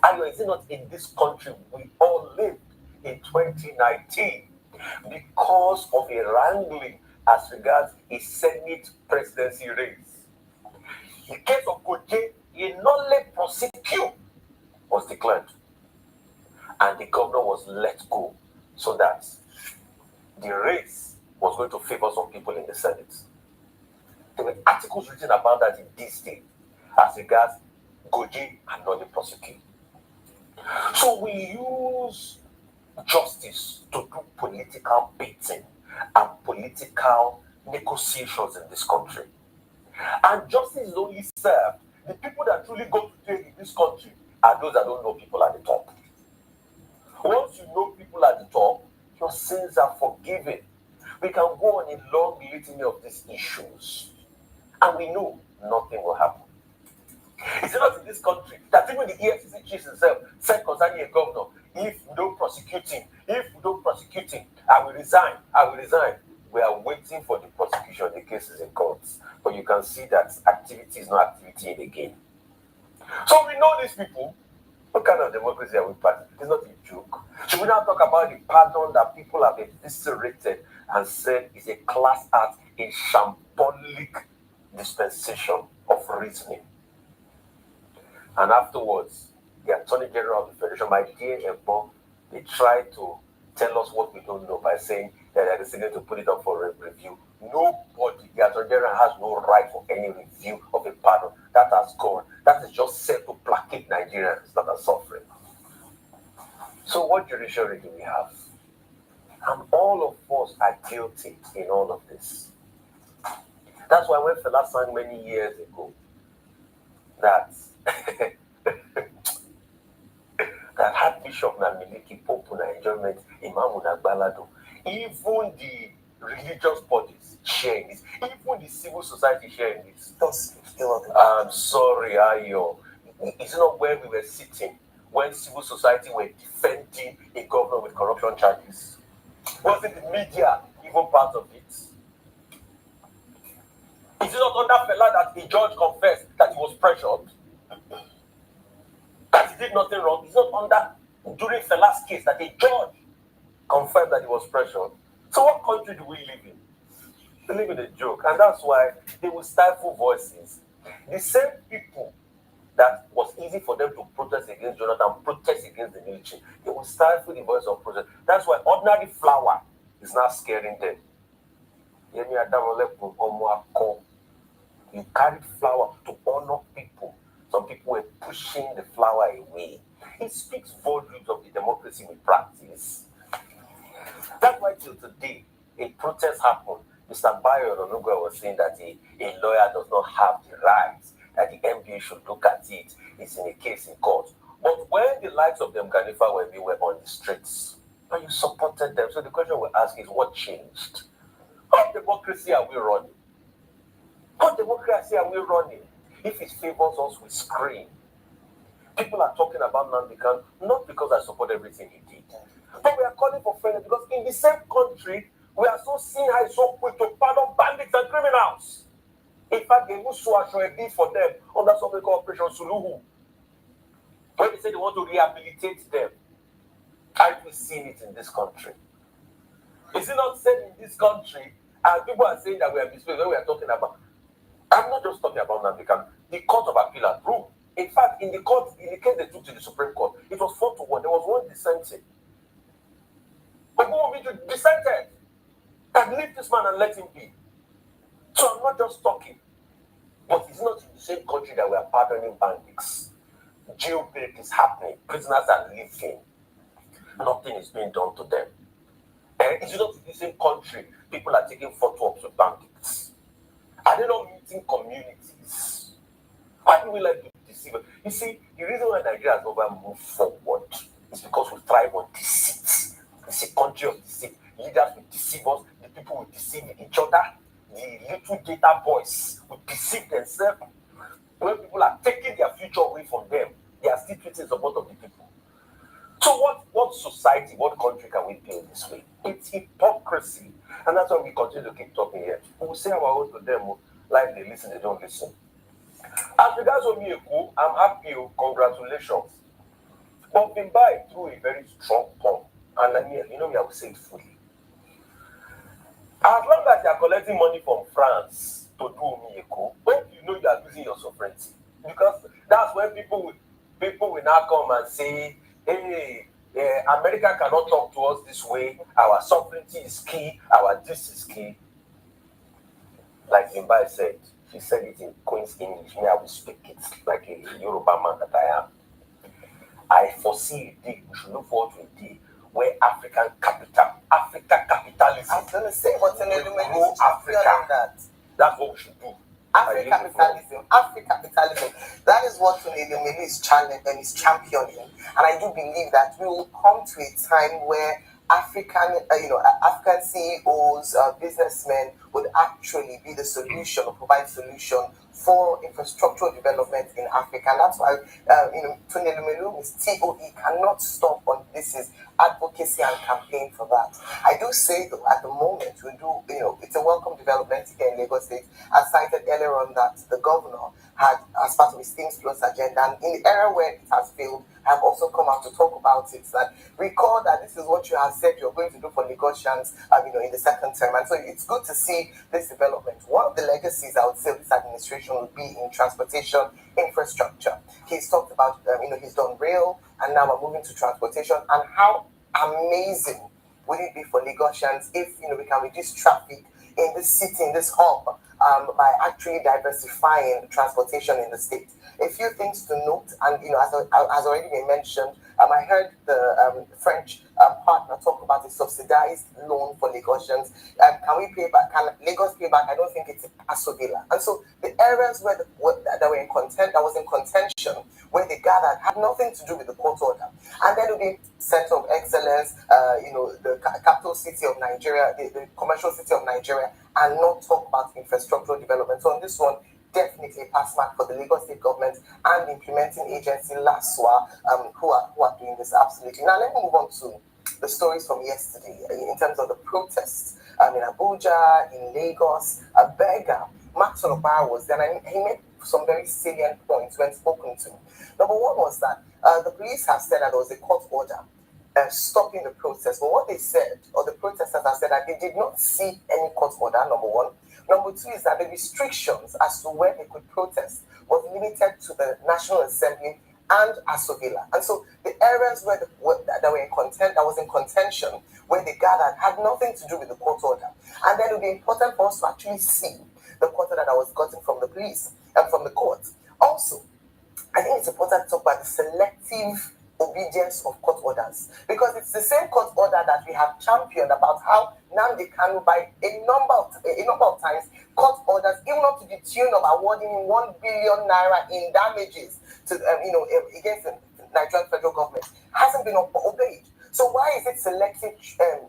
And is it not in this country we all lived in 2019 because of a wrangling as regards a Senate presidency race? The case of Koje, a nolle prosequi was declared, and the governor was let go so that the race was going to favor some people in the Senate. There were articles written about that in this day as regards Goji and nolle prosequi. So we use justice to do political baiting and political negotiations in this country. And justice is only served. The people that truly go to jail in this country are those that don't know people at the top. Once you know people at the top, your sins are forgiven. We can go on a long litany of these issues, and we know nothing will happen. Is it not in this country that even the EFCC chief himself said concerning a governor, if we don't prosecute him, I will resign. We are waiting for the prosecution, the case is in courts. But you can see that activity is not activity in the game. So we know these people. What kind of democracy are we practicing? It's not a joke. Should we now talk about the pardon that people have eviscerated and said is a class act, a shambolic dispensation of reasoning? And afterwards, the Attorney General of the Federation, my dear Ebo, they try to tell us what we don't know by saying that they're deciding to put it up for review. Nobody, the Attorney General has no right for any review of a pardon. That has gone. That is just set to placate Nigerians that are suffering. So what judiciary do we have? And all of us are guilty in all of this. That's why when Fela sang many years ago that that Archbishop Namiliki Pope na enjoyment Imam Unagbalado, even the religious bodies sharing this, even the civil society sharing this. I'm sorry, Ayo. It's not where we were sitting when civil society were defending a governor with corruption charges. Wasn't the media even part of it? Is it not under Fela that the judge confessed that he was pressured? That he did nothing wrong? It's not under, during Fela's case, that a judge confirmed that he was pressured. So what country do we live in? We live in a joke. And that's why they will stifle voices. The same people that was easy for them to protest against Jonathan, protest against the military, they will stifle the voice of protest. That's why ordinary flower is not scaring them. You carried flower to honor people. Some people were pushing the flower away. It speaks volumes of the democracy we practice. That's why till today, a protest happened. Mr. Bayo Ononuga was saying that a lawyer does not have the rights, that the MBA should look at it. It's in a case in court. But when the likes of them Ganifa were on the streets, and you supported them, so the question we ask is, what changed? What democracy are we running? What democracy are we running? If it favors us, we scream. People are talking about Nnamdi, not because I support everything he did, but we are calling for fairness because in the same country, we are so seen high, so quick to pardon bandits and criminals. In fact, they must show a bid for them under something called Operation Suluhu. When they say they want to rehabilitate them, aren't we seeing it in this country? Is it not said in this country, and people are saying that we are misplaced when we are talking about, I'm not just talking about Nnamdi, the Court of Appeal had ruled. In fact, in the case they took to the Supreme Court, it was 4-1. There was one dissenting. But who will be dissented? And leave this man and let him be. So I'm not just talking. But it's not in the same country that we are pardoning bandits. Jailbreak is happening. Prisoners are living. Nothing is being done to them. And it's not in the same country people are taking photos with bandits. Are they not meeting communities? Why do we like to deceive? You see, the reason why Nigeria has never moved forward is because we thrive on deceit. It's a country of deceit. Leaders will deceive us, the people will deceive each other, the little data boys will deceive themselves. When people are taking their future away from them, they are still treating support of the people. So what society, what country can we build this way? It's hypocrisy. And that's why we continue to keep talking here. We will say our own to them, like they listen, they don't listen. As regards to Miyeku, I'm happy, congratulations. But Bimbai threw a very strong point. And me, I will say it fully. As long as you are collecting money from France to do Miyeku, when you know you are losing your sovereignty? Because that's when people will now come and say, hey, America cannot talk to us this way. Our sovereignty is key. Our this is key. Like Zimbai said, he said it in Queen's English. Me, I will speak it like a Yoruba man that I am. I foresee a day, we should look forward to a day where Africa capitalism. I was going to say, what's an element Africa? That's what we should do. Africa capitalism. That is what Tunede is challenging and is championing. And I do believe that we will come to a time where African CEOs, businessmen would actually be the solution or provide solution for infrastructural development in Africa. And that's why, Tony Lumelu with TOE cannot stop on this is advocacy and campaign for that. I do say, though, at the moment, it's a welcome development here in Lagos State. I cited earlier on that the governor had, as part of his Things Plus agenda, and in the area where it has failed, have also come out to talk about it. That recall that this is what you have said you're going to do for Lagosians, in the second term. And so it's good to see this development. One of the legacies I would say of this administration would be in transportation infrastructure. He's talked about, he's done rail, and now we're moving to transportation. And how amazing would it be for Lagosians if we can reduce traffic in this city, in this hub, by actually diversifying transportation in the state. A few things to note, and as already been mentioned, I heard the French partner talk about a subsidized loan for Lagosians. Can we pay back? Can Lagos pay back? I don't think it's Asobila. And so the areas that were in contention, where they gathered, had nothing to do with the court order. And then it will be Center of Excellence, the capital city of Nigeria, the commercial city of Nigeria, and not talk about infrastructural development. So on this one, definitely a pass mark for the Lagos State government and the implementing agency LASWA, who are doing this absolutely. Now let me move on to the stories from yesterday in terms of the protests in Abuja, in Lagos. Berger, Max Olopara was there, and he made some very salient points when spoken to. Number one was that the police have said that there was a court order stopping the protest. But what they said, or the protesters have said, that they did not see any court order, number one. Number two is that the restrictions as to where they could protest was limited to the National Assembly and Aso-Villa. And so the areas that was in contention, where they gathered, had nothing to do with the court order. And then it would be important for us to actually see the court order that was gotten from the police and from the court. Also, I think it's important to talk about the selective obedience of court orders, because it's the same court order that we have championed about how Nnamdi Kanu, by a number of times, court orders, even up to the tune of awarding 1 billion naira in damages to against the Nigerian federal government, hasn't been obeyed. So why is it selective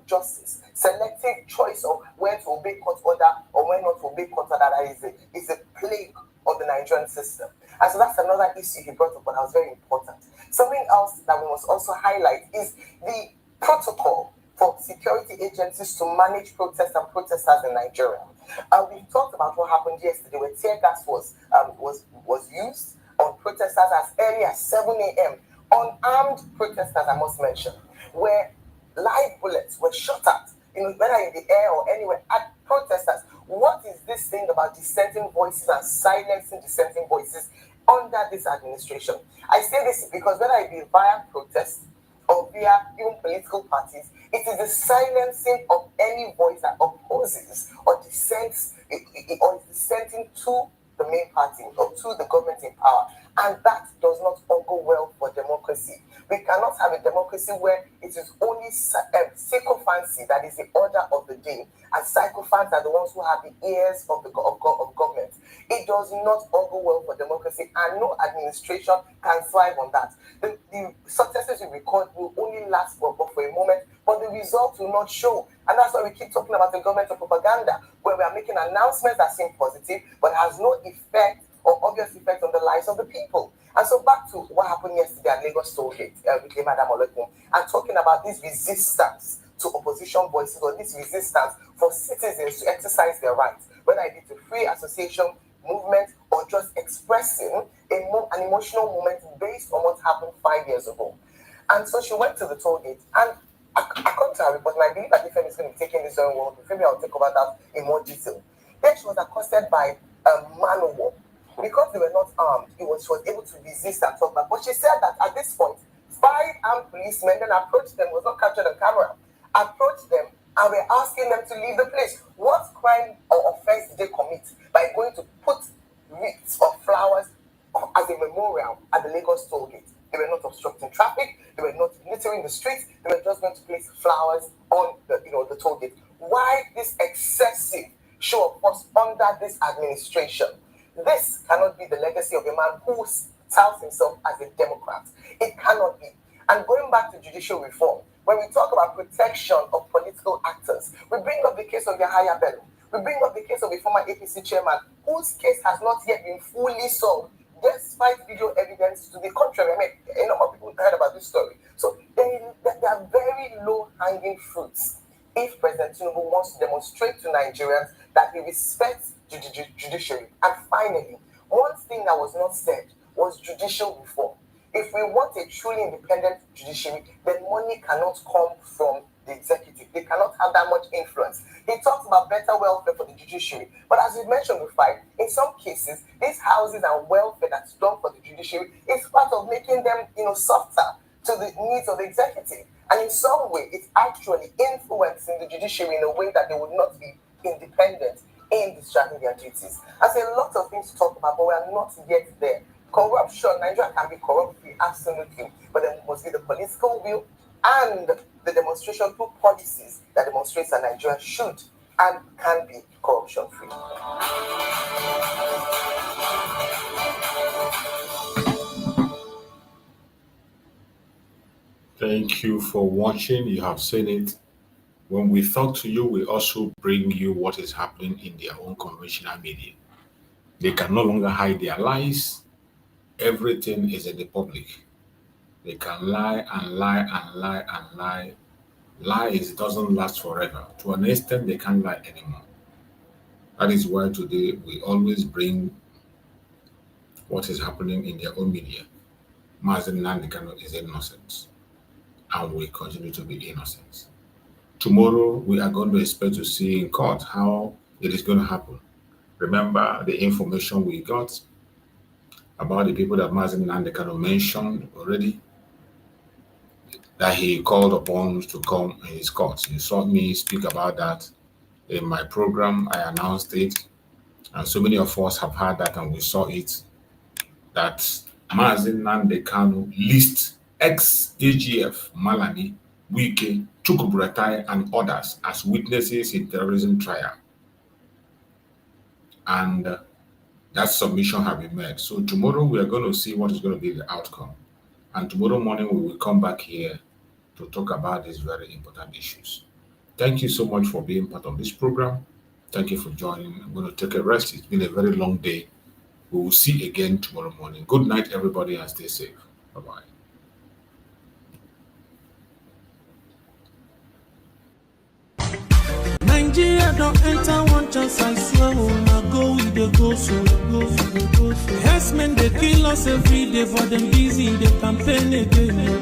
justice, selective choice of when to obey court order or when not to obey court order that is a plague of the Nigerian system? And so that's another issue he brought up, but that was very important. Something else that we must also highlight is the protocol for security agencies to manage protests and protesters in Nigeria. We talked about what happened yesterday, where tear gas was used on protesters as early as 7 a.m. Unarmed protesters, I must mention, where live bullets were shot at, whether in the air or anywhere, at protesters. What is this thing about dissenting voices and silencing dissenting voices under this administration? I say this because whether it be via protest or via even political parties, it is the silencing of any voice that opposes or dissents or is dissenting to the main party or to the government in power. And that does not augur well for democracy. We cannot have a democracy where it is only sycophancy that is the order of the day, and sycophants are the ones who have the ears of government. It does not augur well for democracy, and no administration can thrive on that. The successes we record will only last for a moment, but the results will not show. And that's why we keep talking about the government of propaganda, where we are making announcements that seem positive, but has no effect or obvious effect on the lives of the people. And so back to what happened yesterday at Lagos Tollgate with Madam Olekun, and talking about this resistance to opposition voices, or this resistance for citizens to exercise their rights, whether it be to free association, movement, or just expressing an emotional moment based on what happened 5 years ago. And so she went to the tollgate, and according to her report, and I believe that Ifemi is going to be taking this on world, Ifemi, I'll talk about that in more detail. Then she was accosted by man o' war. Because they were not armed, she was able to resist and talk back. But she said that at this point, 5 armed policemen then approached them, was not captured on camera, approached them and were asking them to leave the place. What crime or offense did they commit by going to put wreaths of flowers as a memorial at the Lagos tollgate? They were not obstructing traffic, they were not littering the streets, they were just going to place flowers on the tollgate. Why this excessive show of force under this administration? This cannot be the legacy of a man who touts himself as a Democrat. It cannot be. And going back to judicial reform, when we talk about protection of political actors, we bring up the case of Yahaya Bello. We bring up the case of a former APC chairman whose case has not yet been fully solved, despite video evidence to the contrary. I mean, a number of people heard about this story. So there are very low-hanging fruits if President Tinubu wants to demonstrate to Nigerians that he respects judiciary. And finally, one thing that was not said was judicial reform. If we want a truly independent judiciary, then money cannot come from the executive. They cannot have that much influence. He talks about better welfare for the judiciary. But as we mentioned before, in some cases, these houses and welfare that's done for the judiciary is part of making them, softer to the needs of the executive. And in some way, it's actually influencing the judiciary in a way that they would not be independent in discharging their duties. I say a lot of things to talk about, but we are not yet there. Corruption, Nigeria can be corrupt-free, absolutely, but there must be the political will and the demonstration through policies that demonstrates that Nigeria should and can be corruption-free. Thank you for watching. You have seen it. When we talk to you, we also bring you what is happening in their own conventional media. They can no longer hide their lies. Everything is in the public. They can lie and lie and lie and lie. Lies doesn't last forever. To an extent, they can't lie anymore. That is why today we always bring what is happening in their own media. Mazen Nandekano is innocent, and we continue to be innocent. Tomorrow, we are going to expect to see in court how it is going to happen. Remember the information we got about the people that Mazen Nandekano mentioned already, that he called upon to come in his court. You saw me speak about that in my program. I announced it, and so many of us have heard that, and we saw it, that Mazen Nandekano lists ex-AGF, Malami, Wike, Chukwuburetai, and others as witnesses in terrorism trial. And that submission has been made. So tomorrow we are going to see what is going to be the outcome. And tomorrow morning we will come back here to talk about these very important issues. Thank you so much for being part of this program. Thank you for joining. I'm going to take a rest. It's been a very long day. We will see again tomorrow morning. Good night, everybody, and stay safe. Bye-bye. Nigeria don't enter one chance, I swear, now go with the go so. Yes, men, they kill us every day, for them busy, they campaign again.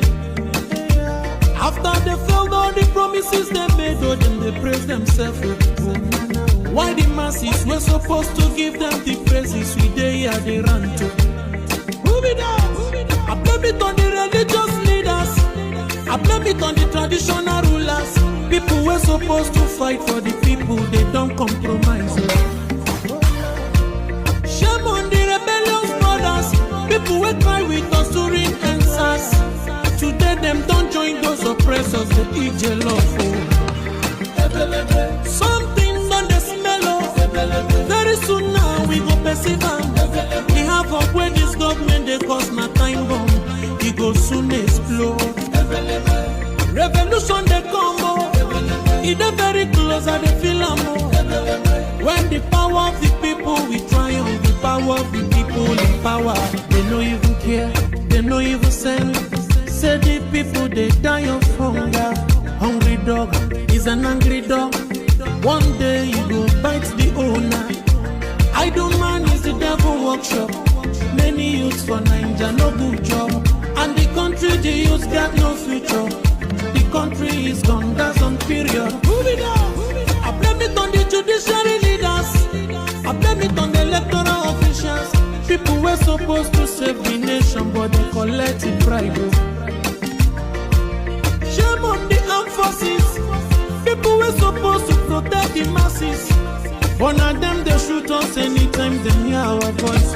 After they failed all the promises they made, oh, then they praise themselves. Why the masses were supposed to give them the praises we they are they run to? Move it down. I blame it on the religious leaders. I blame it on the traditional rulers. People were supposed to fight for the people, they don't compromise. Shame on the rebellious brothers. People will cry with us during answers. Today them don't join those oppressors, they eat your love. Something done the smell of. Very soon now we go perceive them. We have up where this government they cause my time bomb. It go soon explode. Revolution they come. It's very close and they feel when the power of the people we triumph, the power of the people in power. They no even care, they no even send. Say the people they die of hunger. Hungry dog is an angry dog. One day you go bite the owner. Idle man is the devil workshop. Many youths for Nigeria no good job. And the country the youths got no future. The country is gone, that's on period. Move it down. I blame it on the judiciary leaders. I blame it on the electoral officials. People were supposed to save the nation, but they collected bribe. Shame on the armed forces. People were supposed to protect the masses. One of them they shoot us anytime they hear our voice.